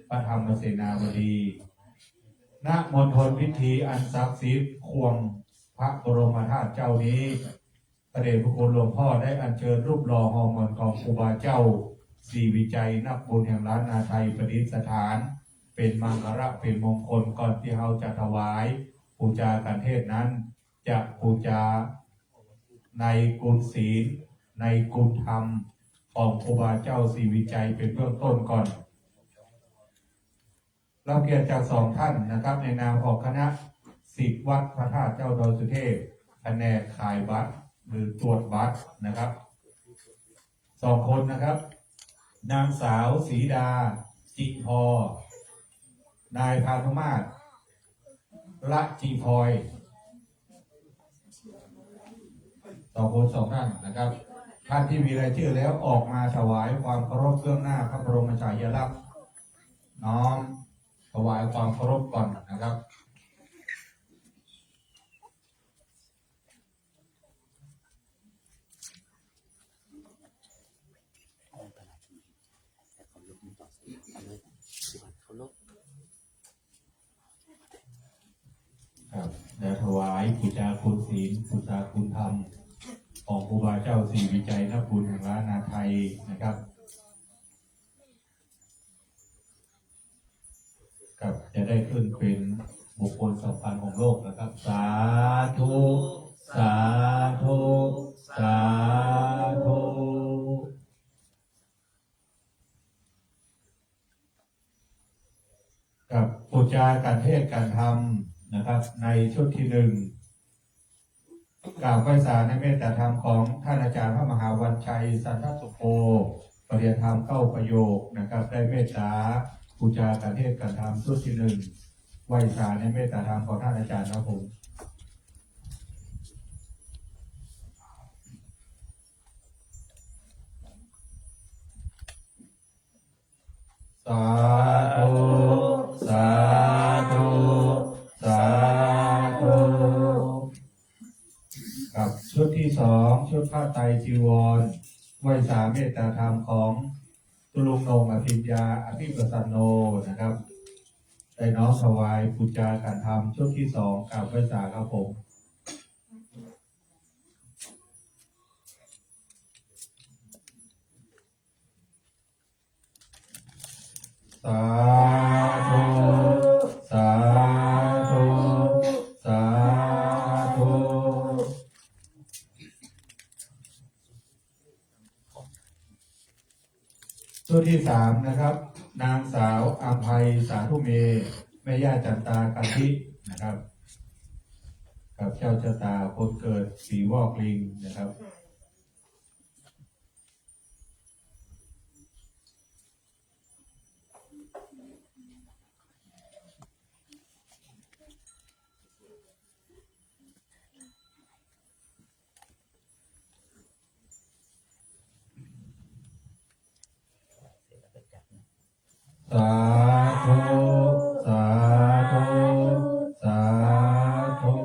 พระธรรมเสนาบดีณมณฑลพิธีอันศักดิ์สิทธิ์ควงพระบรมธาตุเจ้านี้พระเดชพระคุณหลวงพ่อได้อัญเชิญรูปหล่อหอมอนของครูบาเจ้าศรีวิจัยนักบุญแห่งล้านนาไทยประดิษฐานเป็นมังคละเป็นมงคลก่อนที่เราจะถวายบูชากันเทศนั้นจะบูชาในกุศลศีลในกุศลธรรมของครูบาเจ้าศรีวิจัยเป็นเบื้องต้นก่อนเราเกียรติจากสองท่านนะครับในนามของคณะศิษย์วัดพระธาตุเจ้าดอยสุเทพแผนกขายบัตรหรือตรวจบัตรนะครับสองคนนะครับนางสาวศรีดาจิพอนายพานุมาตรละจีพลอยสองคนสองท่านนะครับท่านที่มีรายชื่อแล้วออกมาถวายความเคารพเบื้องหน้าพระบรมฉายาลักษณ์น้อมถวายความเคารพก่อนนะครับครับแล้วถวายบูชาคุณศีลบูชาคุณธรรมของครูบาเจ้าศรีวิจัยนักบุญแห่งล้านนาไทยนะครับกับจะได้ขึ้นเป็นบุคคลสำคัญของโลกนะครับสาธุสาธุสาธุกับบูชาการเทศการธรรมนะครับในชุดที่หนึ่งกล่าวไพศาลในเมตตาธรรมของท่านอาจารย์พระมหาวันชัยสันทสุโภปริยธรรม9ประโยคนะครับได้เมตตาบูชาการเทศการธรรมชุดที่หนึ่งไพศาลในเมตตาธรรมของท่านอาจารย์ครับผมสาธุสาธุสาธุกับชุดที่สองชุดผ้าไตรจีวรไหว้สาเมตตาธรรมของตุลุงนงอภิญญาอภิประสันโนนะครับได้น้อมถวายบูชาการธรรมชุดที่สองกับไหว้สาครับผมสาธุสาธุสาธุชุดที่สามนะครับนางสาวอัมภัยสาธุเมแม่ย่าจันตากันทินะครับกับเจ้าชะตาคนเกิดสีวอกลิงนะครับสาธุสาธุสาธุ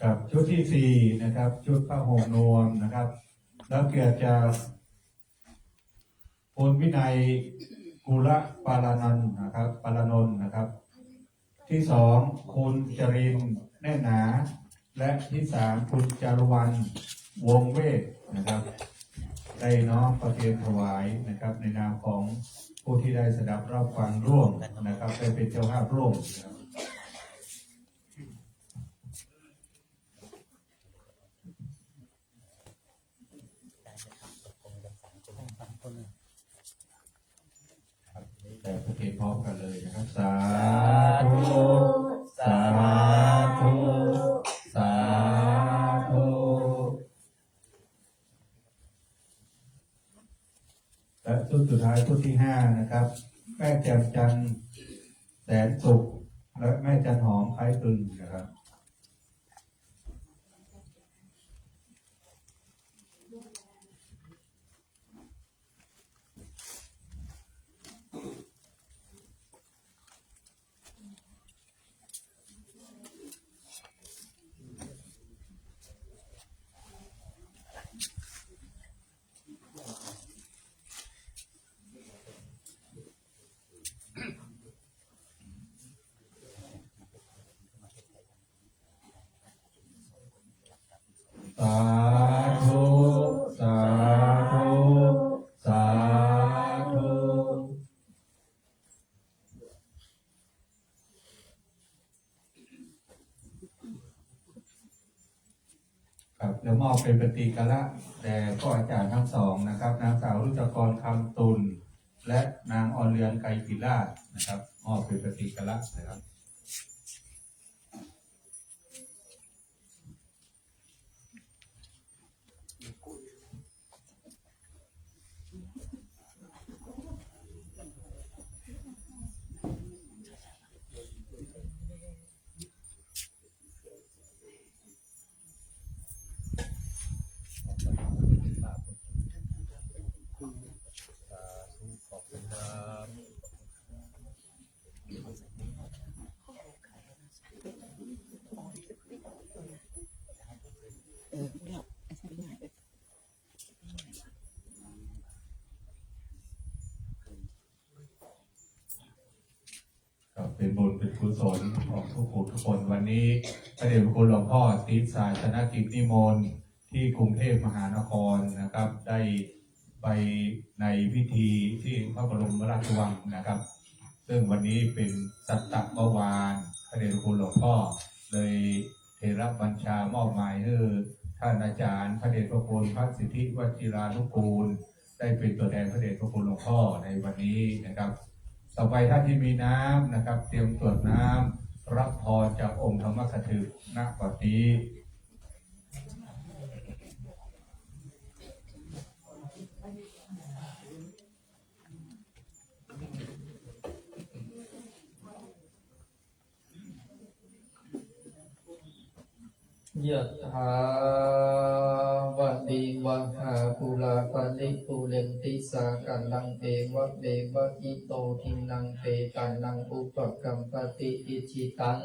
กับชุดที่สี่นะครับชุดผ้าห่มนวมนะครับแล้วเกิดจากคุณวินัยกุลปารานันท์นะครับปารานนท์นะครับที่สองคุณจรินแน่หนาและที่สามคุณจารวันวงเวทนะครับได้น้อมประเคนถวายนะครับในนามของผู้ที่ได้สดับรับฟังร่วมนะครับได้เป็นเจ้าภาพร่วมนะครับแต่ประเคนพร้อมกันเลยนะครับสาธุสาธุสาธุและชุดสุดท้ายชุดที่ห้านะครับแม่แจ่มจันทร์แสนสุขและแม่จันหอมคล้ายคลึงนะครับ แล้วมอบเป็นปฏิกละแด่พ่ออาจารย์ทั้งสองนะครับนางสาวรุจกรคำตุลและนางอรเรือนไกรปิราชนะครับมอบเป็นปฏิกละนะครับเป็นบุญเป็นกุศลของทุกผู้ทุกคนวันนี้พระเดชพระคุณหลวงพ่อติสายชนะกิจนิมนต์ที่กรุงเทพมหานครนะครับได้ไปในพิธีที่พระบรมราชวังนะครับซึ่งวันนี้เป็นสัตตะวานพระเดชพระคุณหลวงพ่อเลยเทระบัญชามอบหมายให้ท่านอาจารย์พระเดชพระคุณพระสิทธิวชิรานุกูลได้เป็นตัวแทนพระเดชพระคุณหลวงพ่อในวันนี้นะครับต่อไปท่านที่มีน้ำนะครับเตรียมตรวจน้ำรับพรจากองค์ธรรมคถึกณบัดนี้ ยะถาวะริวหาปุราปริปุเรนติสากัลังเตวะเบวะอิโตทินังเปตานังอุปกัมปติอิจิตัง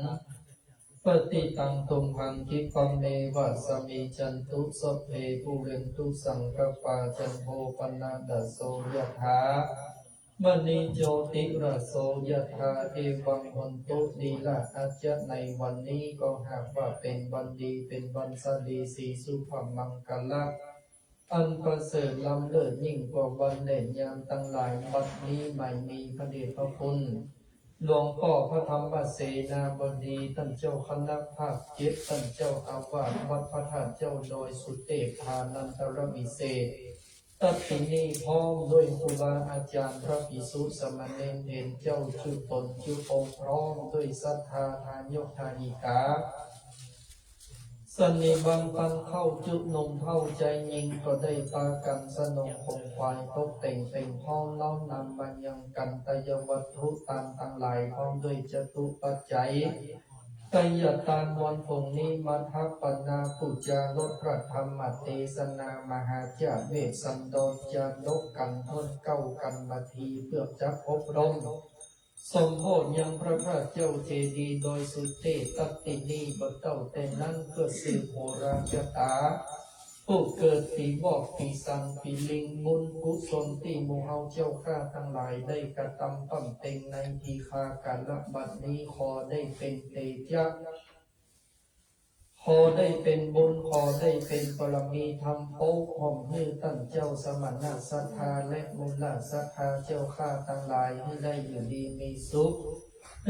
ปฏิตังตุมหังคิปะเมวะสมิจันตุสัพเพปุเรนตุสังกปาจันโทปนะดสโสยะถามณีโจติระโสยถาเอวังหนตุดีละอาจจะในวันนี้ก็หากว่าเป็นวันดีเป็นวันสดีสีสุภมังคละอันประเสริฐล้ำเลิศยิ่งกว่าวันเด่นยามตั้งหลายบัดนี้ไม่มีพระเดชพระคุณหลวงพ่อพระธรรมเสนาบดีท่านเจ้าคณะภาคเจ็ดท่านเจ้าอาวาสวัดพระธาตุเจ้าโดยสุเตพานันตรวิเศษตัดที่นี้พร้อมด้วยครูบาอาจารย์พระภิกษุสามเณรเห็นเจ้าจุตนจุองค์พร้อมด้วยศรัทธาทานยกทานิกาสนิบังปันเข้าจุนมเท่าใจยิงก็ได้ปากันสนงคงควายตกแต่งเป็นห้องน้อมนำมันยังกันตยวัตถุตามต่างหลายพร้อมด้วยจตุปัจจัยกายตานวันพงนี้มัทปนาปุจารถพระธรรมเทศนามหาจาเวสสันดรจารกกันทนเก้ากันมาทีเพื่อจะพบรมสมโภชยังพระพระเจ้าเจดีย์โดยสุเตตัตตินีบทเต้าแต่นั้นเกิดสืบโหราชตาผู้เกิดปีบอกปีสังปีลิงบุญกุศลที่หมู่เฮาเจ้าข้าทั้งหลายได้กระทำปั้มเต็งในทีฆาการละบัดนี้ขอได้เป็นเตจาขอได้เป็นบุญขอได้เป็นบารมีธรรมโอ้ของให้ตั้งเจ้าสมณะศรัทธาและมูลศรัทธาเจ้าข้าทั้งหลายให้ได้อยู่ดีมีสุข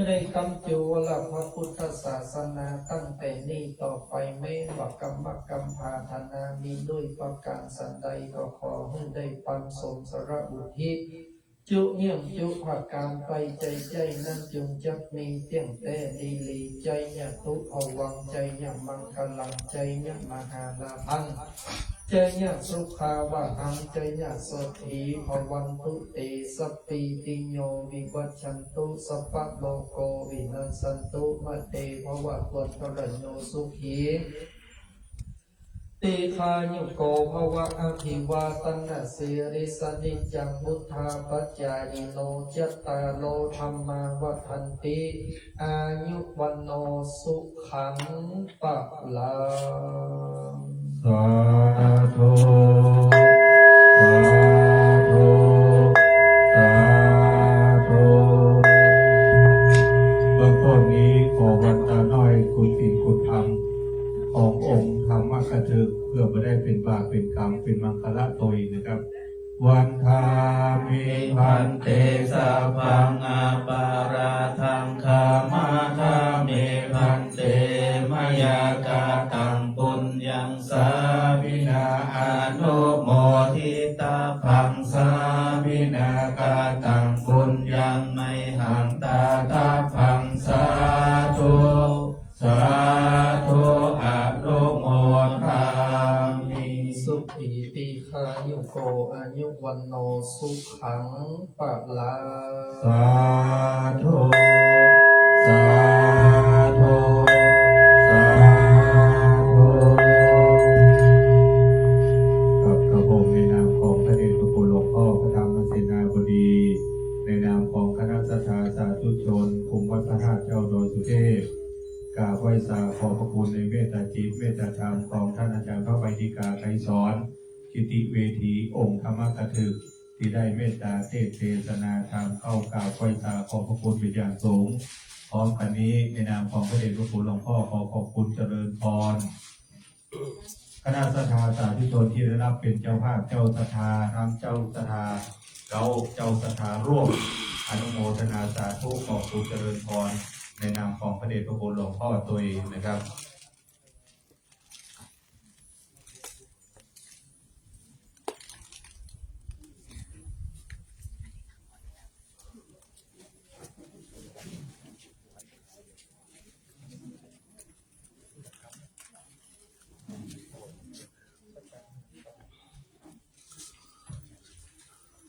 ได้คำจุวละพระพุทธศาสนาตั้งแต่นี้ต่อไปไม่ว่ากรรมกรรมภาธนามีด้วยประการสันใดก็ขอให้ได้ปันสมสระอุทิศจุเยี่ยมจุผักการไปใจนั้นจงจักมีเตี้ยงแต่ดีลีใจเนี่ยทุกเอาวังใจเนี่ยมังกลังใจเนี่ยมหาลาภังใจเนี่ยสุขาวะหังใจเนี่ยสถีภวันตุเตสัพพิติโยวิวัชชันตุสัพพะโลโกวินัสสันตุมะเตภวะตวันตรโยสุขีติคายุโกภวะอภิวาตนาสิริสนิจังมุทธาปัจจายโนจัตตาโลธรรมาวัฏันติอายุวันโนสุขังปะลังสาธุสาธุสาธุเบื้องต้นนี้ขอวันตาน้อยคุณศีลคุณธรรมขององค์ธรรมกถึกเพื่อไม่ได้เป็นบาปเป็นกรรมเป็นมังคละตัวอีกนะครับ วันทามิพันเตสัพพังอาปาราทังคามาทามิพันเตมยากาตังปุญญังสา ญญังไมหังตาตาพังสาธุสาธุอะโลโมทามิ สุขีติขายุโกอายุวันโนสุขังปะลา สาธุสาธุสาธุกับกระผมในนามของพระเดชพระคุณหลวงพ่อพระธรรมเสนาบดี ในนามของคณะสัทธาสาธุชนกลุ่มวัดพระธาตุเจ้าดอยสุเทพกราบไหว้สาขอบพระคุณในเมตตาจิตเมตตาธรรมของท่านอาจารย์พระไวยทิกาไกรสอนกิติเวทีองค์ธรรมกถึกที่ได้เมตตาเทศนาธรรมเข้ากราบไหว้สาขอบพระคุณเป็นอย่างสูงพร้อมกันนี้ในนามของพระเดชพระคุณหลวงพ่อขอขอบคุณเจริญพรคณะสัทธาสาธุชนที่ได้รับเป็นเจ้าภาพเจ้าศรัทธาทั้งเจ้าศรัทธาเราเจ้าศรัทธาร่วมอนุโมทนาสาธุขอบคุณเจริญพรในนามของพระเดชพระคุณหลวงพ่อตัวเองนะครับ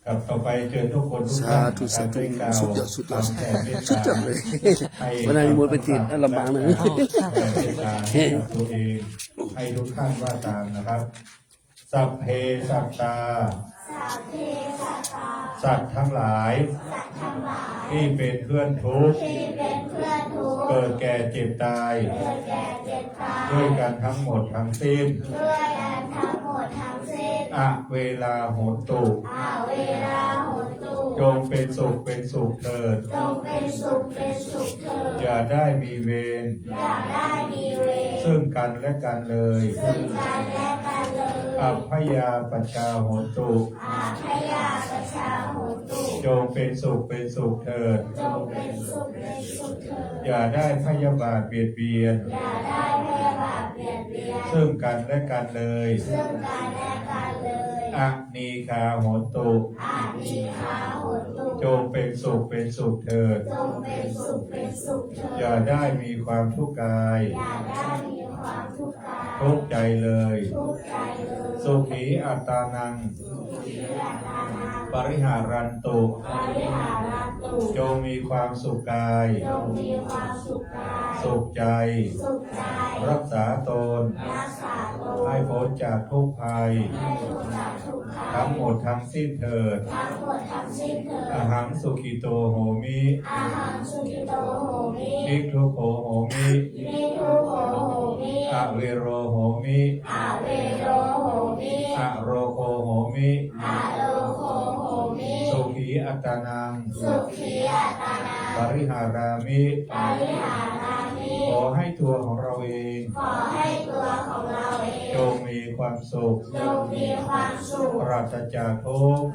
กับต่อไปเชิญทุกคนทุกท่าน สาธุสาธุ ได้กล่าว สุดยอดสุดยอด ตามแผ่เมตตา สุดยอดเลย ให้ วันนั้นนิมนต์ไปติดลำบากนะ แผ่เมตตาให้กับตัวเองให้ทุกท่านว่าตามนะครับ สัพเพสัตตาสัตว์ทั้งหลายที่เป็นเพื่อนทุกข์เกิดแก่เจ็บตายด้วยกันทั้งหมดทั้งสิ้นอะเวลาโหนตุจงเป็นสุขเป็นสุขเถิดอย่าได้มีเวรซึ่งกันและกันเลยอัพพยาปชาโหนตุจงเป็นสุขเป็นสุขเถิดอย่าได้พยาบาทเบียดเบียนซึ่งกันและกันเลยอะนีคาโหนตุจงเป็นสุขเป็นสุขเถิดอย่าได้มีความทุกข์กายทุกข์ใจเลยสุขีอัตตานังปริหารันตุจงมีความสุขกายสุขใจรักษาตนให้พ้นจากทุกข์ภัยทั้งหมดทั้งสิ้นเถิดอหังสุขิโตโหมินิกทุโขโหมิอเวโรโหมิอโรโคโหมิสุขีอัตตานังปริหารามิขอให้ตัวของเราเองจงมีความสุขปราศจากทุกข์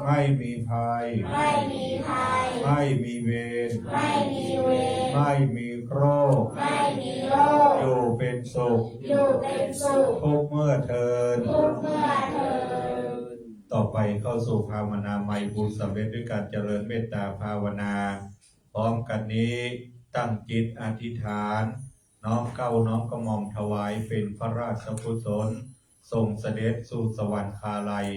ไม่มีภัยไม่มีเวรไม่มีโรคอยู่เป็นสุขทุกเมื่อเทินต่อไปเข้าสู่ภาวนาใหม่บุญสำเร็จด้วยการเจริญเมตตาภาวนาพร้อมกันนี้ตั้งจิตอธิษฐานน้อมเก้าน้อมกระหม่อมถวายเป็นพระราชกุศลส่งเสด็จสู่สวรรคาลัย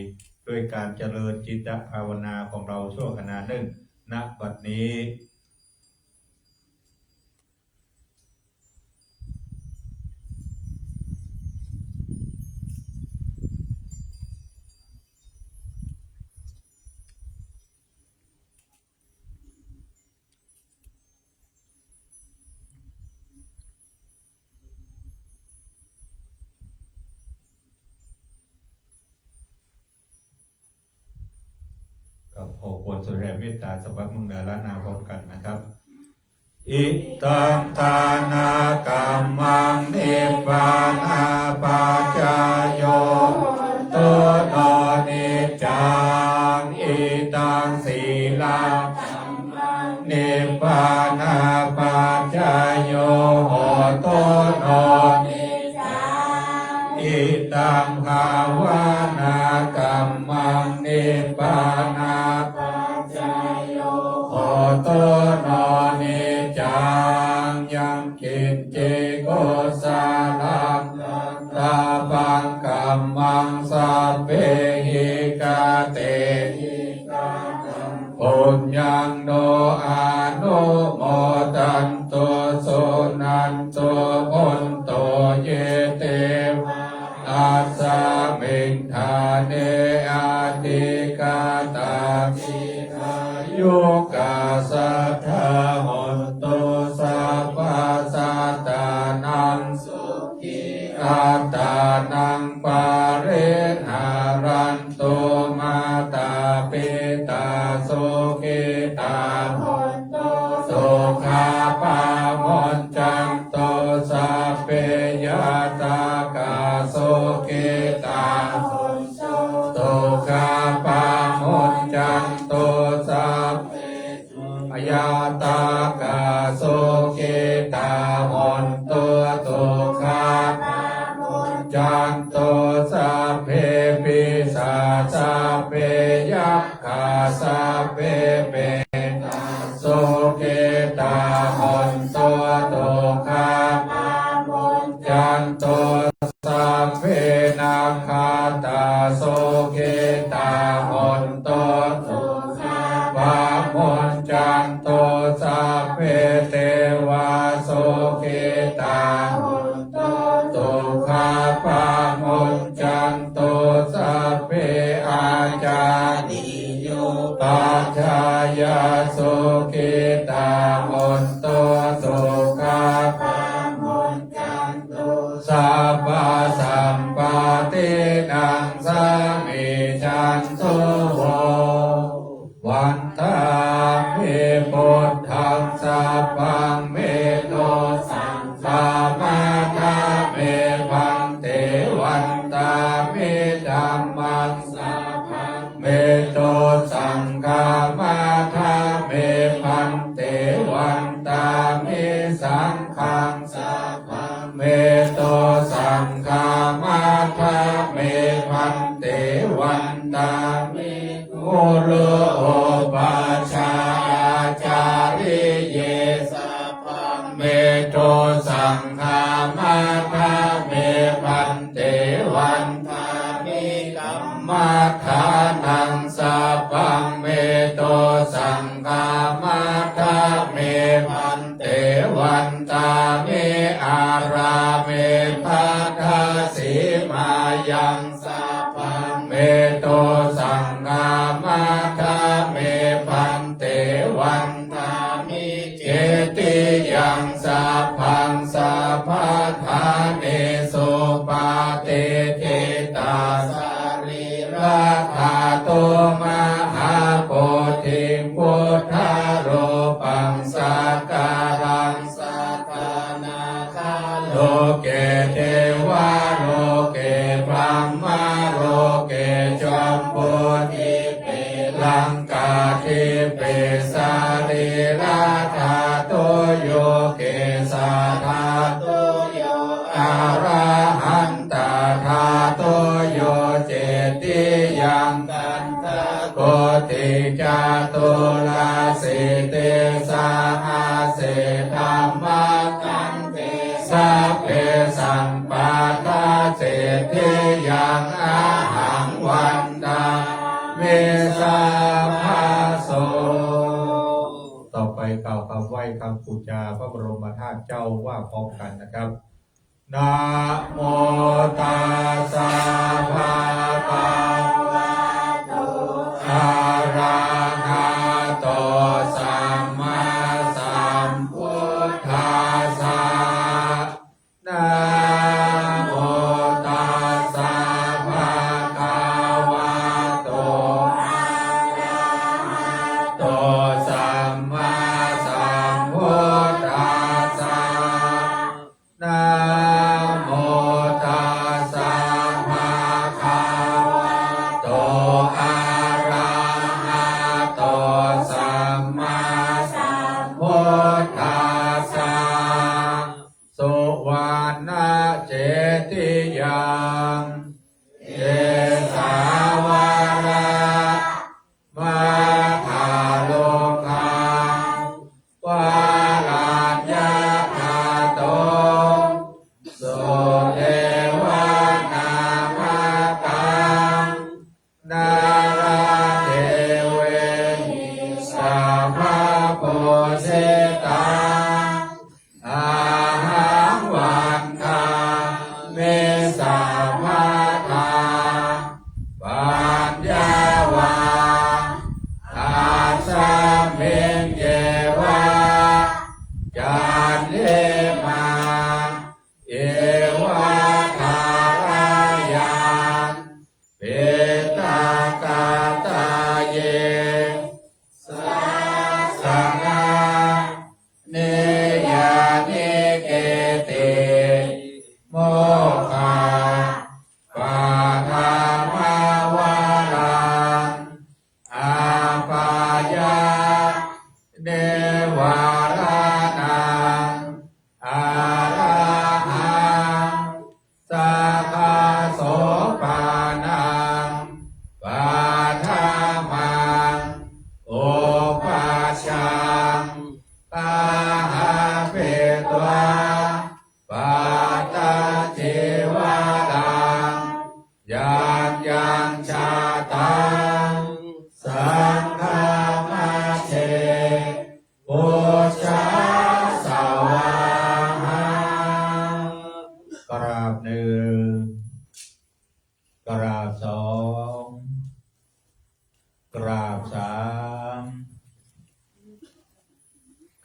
ด้วยการเจริญจิตภาวนาของเราชั่วขณะหนึ่งณบัดนี้ ก็ขอควรสุดแรงเมตตาสัพพะมุงดาละนาพร้อมกันนะครับอิตังทานากัมมังนิพพานาปัจจายโยตัวโนนิจจังอิตังศีลังนิพพานาปัจจายโยโหตัวโนนิจจังอิตังภาวนากัมมังนิพพานาปัจจ ปุญญังโนอานุโมทันโตโสนันโตพุนโตเยเตวะอาสามิงทาเนอาติกาตามิอายุกาสัทธาหนตุสัพพะสัตตานังสุขีอัตตานังปาเรหารันตุมาตาปิตาสุขิตาหนตุสุขาปามนจันโตสัพเพยตากาสุขิตาหนตุสุขาปามนจันโตสัพเพยตากาสุขิตาหนตุสุขาปามนจันโตสัพเพปิสาสัพเพยัคฆาสัพเพเปตาสุขิตาหนตุสุขาปามนจันโตสัพเพนาคาตาสุขิตาหนตุสุขาปามนจันโตสัพเพเทวาสุขิตาหนตุสุขาปามนจันโตสัพเพอาจาริโยปัจจายาสุขิตาหนตุสุขาปามนจันโตสัพพะสัมปตินังสามิจันโตโววันทามิพุทธังสัพพังเมโตสังฆามาทาเมพันเตวันตามิธัมมังสัพพังเมโตสังฆามาทาเมพันเตวันตามิสังฆังสัพพังเมโตสังฆามาทาเมพันเตวันตามิมุโลโอปาชาอาจาริเยสัพพังเมโตสังฆามาทาเมพันเตวันตามิกัมมัฏฐานังสัพพังเมโตสังฆามาทาเมพันเตวันตามิอาราเมพัทธาสีมายังสัพพังเมโตสังฆามาทาเมพันเตวันตามิเจติยังสัพพังสัพพะทาเนสุปาเตเทตาสารีราธาโตมหาโพธิพุทธาโรปังสักการังสัทธานาคาโลเกเทวาโลเกพระมโลเกจอมโพธิเปลังกาทิเปสารีราธาโตโยเกสาธาโตโยอาราหันตาธาโตโยเจติยังกันทะโกติจาตุลาสิเตสาอาเสธรรมกันเตสัพเพสัมปาทาเศรษฐิยังอาหังวันดาเมสาภาโสต่อไปกล่าวคำไหว้คำปูชาพระบรมธาตุเจ้าว่าพร้อมกันนะครับนะโมตัสสะภะคะวะโตอะระหะโตสัมมาสัมพุทธัสสะนะโมตัสสะภะคะวะโตอะระหะโตสัมมาสัมพุทธัสสะนะโมตัสสะภะคะวะโตอะระหะโตสัมมาสัมพุทธัสสะสุวรรณเจติยังเยสาวาระมาทาโลกัง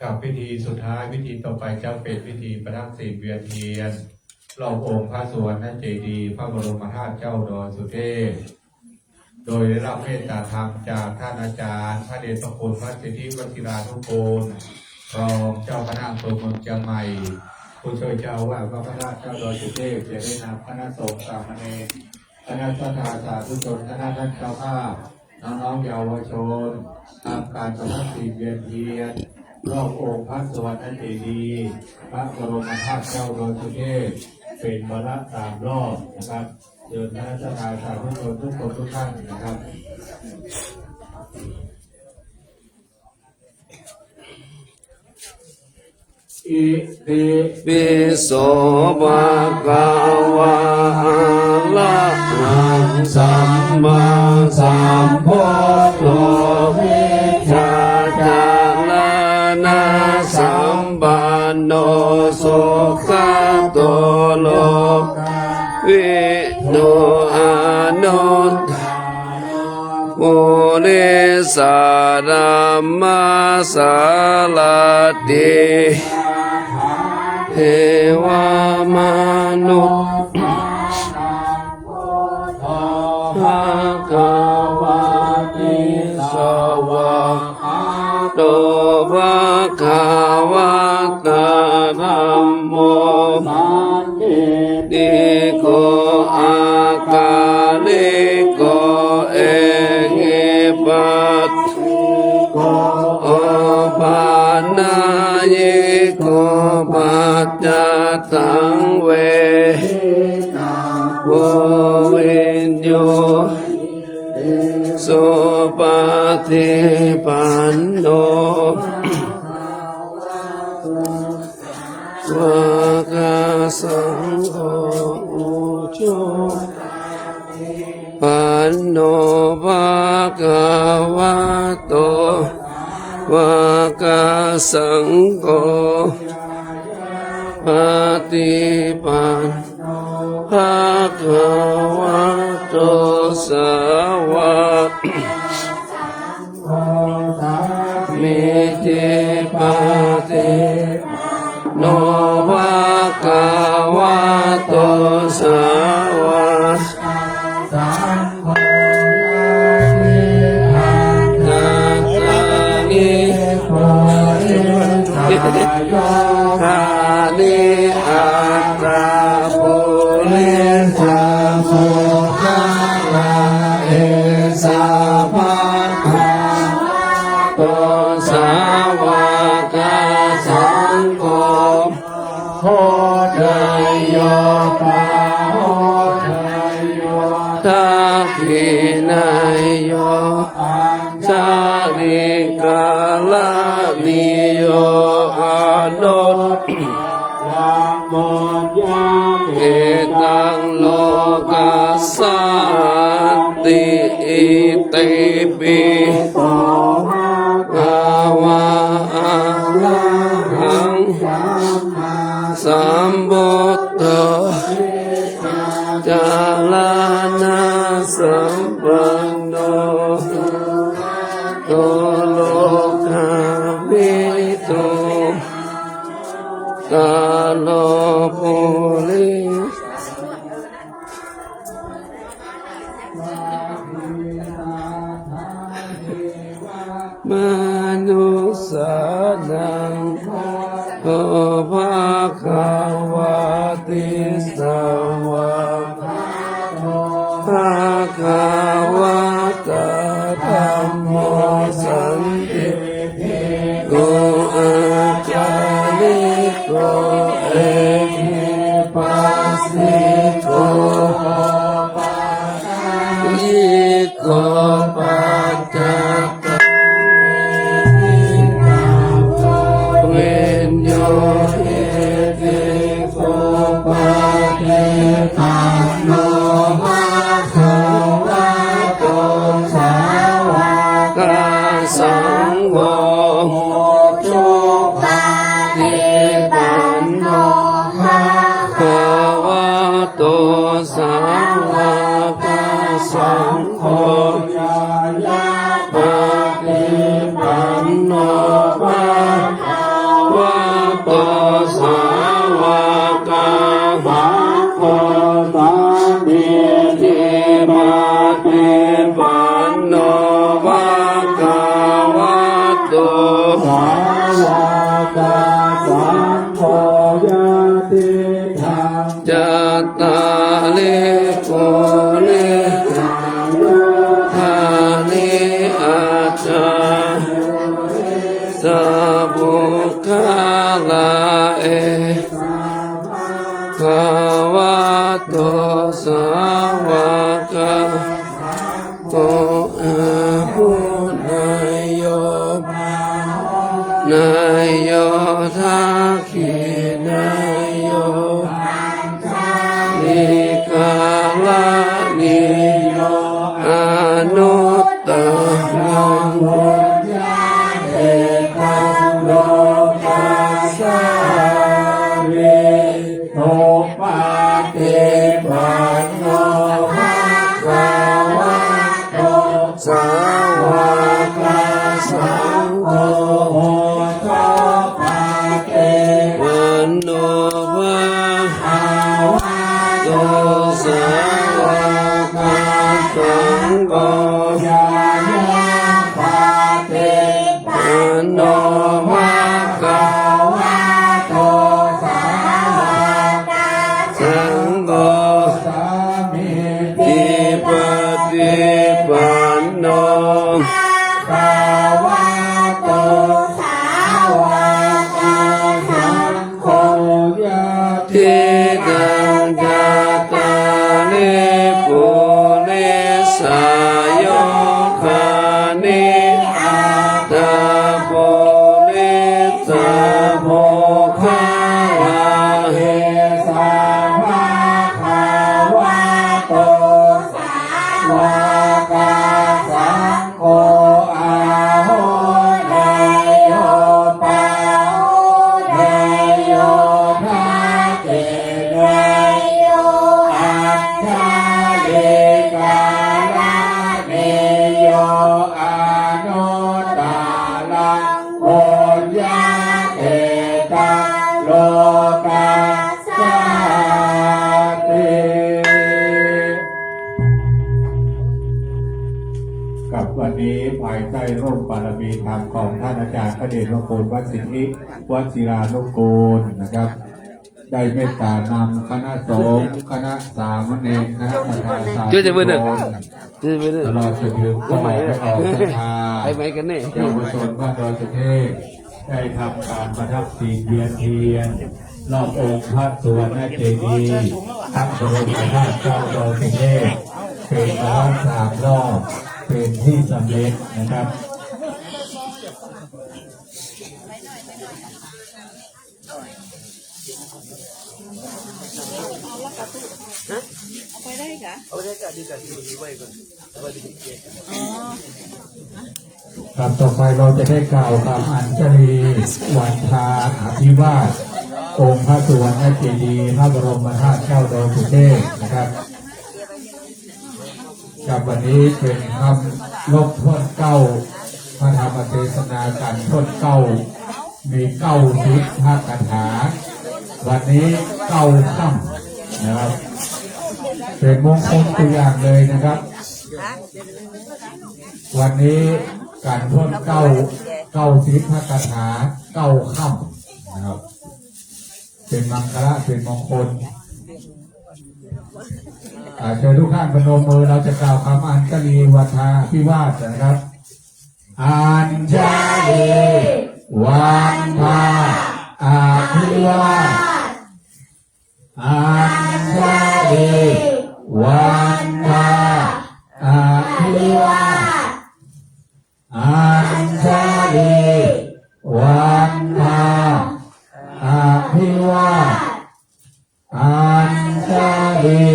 กับพิธีสุดท้ายพิธีต่อไปจะเป็นพิธีประทับศีลเวียนเทียนรอบองค์พระสุวรรณเจดีย์พระบรมธาตุเจ้าดอยสุเทพโดยได้รับเมตตาธรรมจากท่านอาจารย์พระเดชพระคุณพระสิทธิวชิรานุกูลรองเจ้าคณะอำเภอเมืองเชียงใหม่ผู้ช่วยเจ้าอาวาสวัดพระธาตุเจ้าดอยสุเทพจะได้นำคณะสงฆ์สามเณรคณะสัตยาสาธุชนคณะท่านเจ้าภาพน้องๆเยาวชนทำการประทับศีลเวียนเทียนรอบองค์พระสุวรรณเจดีย์พระบรมธาตุเจ้าดอยสุเทพเป็นวาระ3 รอบนะครับเชิญคณะสัตยาสาธุชนทุกคนทุกท่านนะครับ อิติปิโสภะคะวะอะระหังสัมมาสัมพุทโธวิชาจารณะสัมปันโนสุขโตโลวิโนอานุตมุนิสารัมมาสาลาติเทวามนุษย์ภะคะวะติสวะโตภะคะวะตะธัมโมติโกอาคาลิโกเอหิปัสโกอปานายิโกปัจจตังเวโววิญโยสุปฏิปันโนวากาสังโฆอุจุปันโนภะคะวะโตวากาสังโฆปฏิปันภะคะวะโตสาวกมิจิปาติโนภะคะวะโตสาวกคานิอัตตาปุริสาสุขาลาเอสาภะคะโตสาวกสังโฆโหทยโยปาโหทยโยทักขินายโยชาลิกาลานิโยอานุตโมยาเอตังโลกัสสันติอิติปิโสภะวะอะระหังสัมพุทโธจารณะสัมปันโนโตโลกาวิโตกาโลปุริมนุสานังโอภะคะวะติสวะภะคะวะตะธัมโมสันติโกอาจาลิโกเอหิปัสสิโกยิโกปัจจตังเวนโยเอติโกปัจเจตังโนภะคะวะโตสาวกสังโฆจุปาฏิปันโนภะคะวะโตสาวกสังโฆปฏิปันโนภะคะ โตสาวกสังโฆยะติธังจัตตาลิโกเลธานิอาจาสัพพุคาลาเอภาวะโตสาวกโกอาหุนายโยนายโยทักขินายโยนิกาลานิโยอนุตตรังเอตังโลกัสสาริโตปาติปันโนภะคะวะโตสาวกสังโฆโตปาติปันโนภะคะวะโตสาวกสังโฆยายาปาติปันโนภะคะวะโตสาวกสังโฆสามิติปฏิปันโนภะคะวะโตสาวกสังโฆยะติตังจัตตาลิปุเรสายโคานิอัตตาปุเรสาโภคาลาเฮสาวะคาวะโตสาวกสังโฆอาโหนายโยปาโหนายโยทักขินายโยอัฏฐาลิกาลานิโยอนุตตรังโพญาเอตังโลกัสสาติ กับวันนี้ภายใต้ร่มบารมีธรรมของท่านอาจารย์พระเดชพระคุณวัดสิทธิวัชิรานุกูลนะครับ ได้เมตตานำคณะสงฆ์คณะสามเณรคณะประธานสาธุชนตลอดจนถึงผู้ใหม่และออกศรัทธา ไปไหมกันเนี่ย เยาวชนบ้านดอยสุเทพได้ทำการประทับศีลเวียนเทียนรอบองค์พระสุวรรณเจดีย์ทั้งบรมธาตุเจ้าดอยสุเทพเป็นร้อย3 รอบเป็นที่สำเร็จนะครับ ครับต่อไปเราจะได้กล่าวคำอัญชลีวันทาอภิวาทองค์พระสุวรรณเจดีย์พระบรมธาตุเจ้าดอยสุเทพนะครับกับวันนี้เป็นคำลบทวนเก้าพระธรรมเทศนาการทวนเก้ามี90 พระคาถาวันนี้9 ค่ำนะครับเป็นมงคลตัวอย่างเลยนะครับ วันนี้การทวน90 พระคาถา9 ค่ำนะครับเป็นมังคละเป็นมงคลเชิญทุกท่านพนมมือเราจะกล่าวคำอัญชลีวัฒาพิวาสนะครับอัญชลีวันทาอภิวาสอัญชลีวันทาอภิวาสอัญชลีวันทาอภิวาสอัญชลี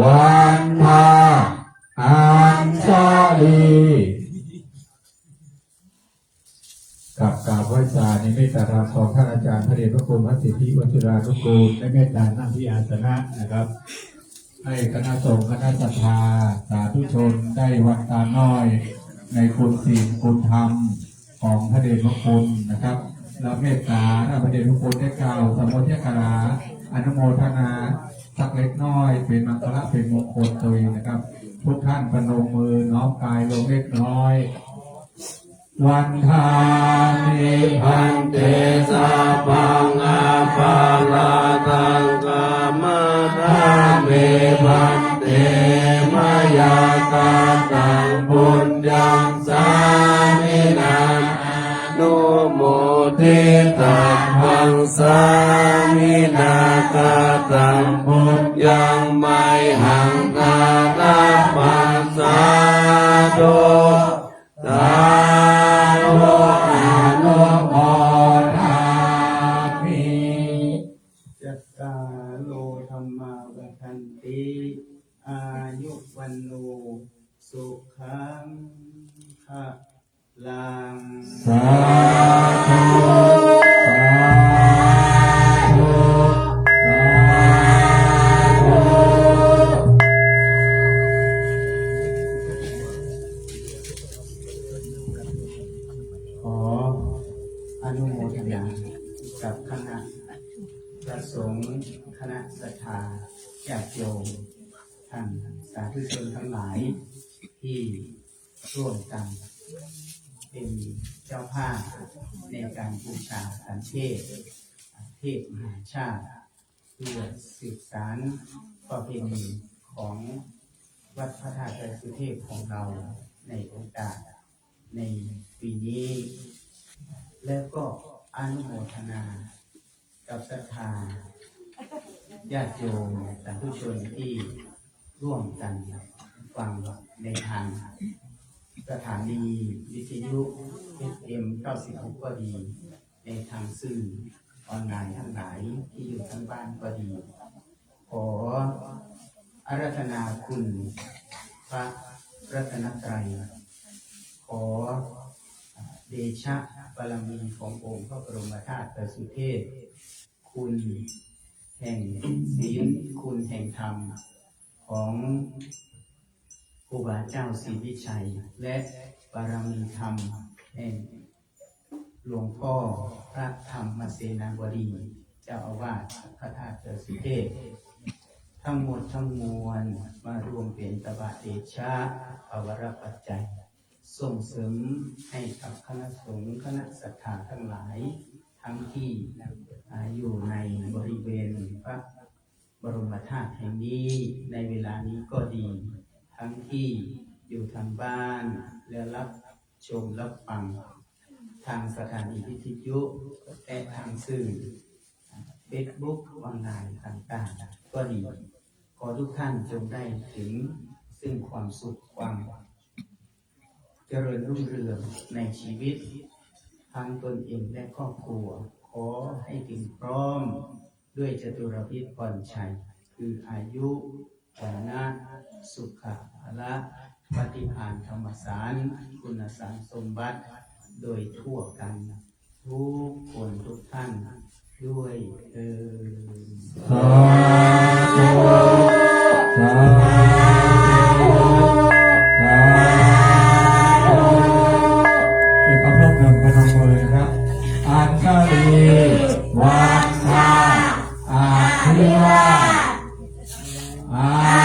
วันทาอัญชลีกับกราบไหว้สานิมิตธรรมของท่านอาจารย์พระเดชพระคุณพระสิทธิวัชิรานุกูลและเมตตานั่งที่อาสนะนะครับให้คณะสงฆ์คณะศรัทธาสาธุชนได้วัดตาน้อยในคุณศีลคุณธรรมของพระเดชพระคุณนะครับและเมตตาพระเดชพระคุณได้กล่าวสมโภชคาราอนุโมทนาสักเล็กน้อยเป็นมังคละเป็นมงคลตัวเองนะครับทุกท่านพนมมือน้อมกายลงเล็กน้อย วันทานิพันเตสัพพังอาภาลาทังกามทาเมพันเตมายากาตังบุญยังสามินานุโมทิตังพังสามินากาตังบุญยังไมหังกาตาปัสสาโตสาธุอนุโมทามิ จัตตาโลธรรมาวัฏันติอายุวันโนสุขังภะลัง สาธุสาธุสาธุ ขออนุโมทนากับคณะพระสงฆ์คณะศรัทธาญาติโยมท่านสาธุชนทั้งหลายที่ร่วมกันเป็นเจ้าภาพในการบูชาสันเทศเทศมหาชาติเพื่อสืบสานประเพณีของวัดพระธาตุดอยสุเทพของเราในโอกาสในปีนี้ แล้วก็อนุโมทนากับศรัทธาญาติโยมสาธุชนที่ร่วมกันฟังในทางสถานีวิทยุ FM 96 ก็ดี ในทางสื่อออนไลน์ทั้งหลายที่อยู่ทั้งบ้านก็ดี ขออาราธนาคุณพระรัตนตรัย ขอเดชะบารมีขององค์พระบรมธาตุดอยสุเทพ คุณแห่งศีลคุณแห่งธรรมของครูบาเจ้าศรีวิชัย และบารมีธรรมแห่งหลวงพ่อพระธรรมเสนาบดีเจ้าอาวาสพระธาตุดอยสุเทพ ทั้งหมดทั้งมวลมารวมเป็นตบะเดชะภวรปัจจัย ส่งเสริมให้กับคณะสงฆ์คณะศรัทธาทั้งหลาย ทั้งที่อยู่ในบริเวณพระบรมธาตุแห่งนี้ในเวลานี้ก็ดี ทั้งที่อยู่ทางบ้านและรับชมรับฟังทางสถานีวิทยุและทางสื่อเฟซบุ๊กออนไลน์ต่างๆก็ดี ขอทุกท่านจงได้ถึงซึ่งความสุขความเจริญรุ่งเรืองในชีวิตทางตนเองและครอบครัว ขอให้ถึงพร้อมด้วยจตุรพิธพรชัย คืออายุวันนะสุขะพละปฏิภาณธรรมสารคุณสารสมบัติโดยทั่วกันทุกคนทุกท่านด้วยเถิด สาธุสาธุสาธุเอกภพหนึ่งพนมมือนะครับอัญชลีวันทาอาภิวาอา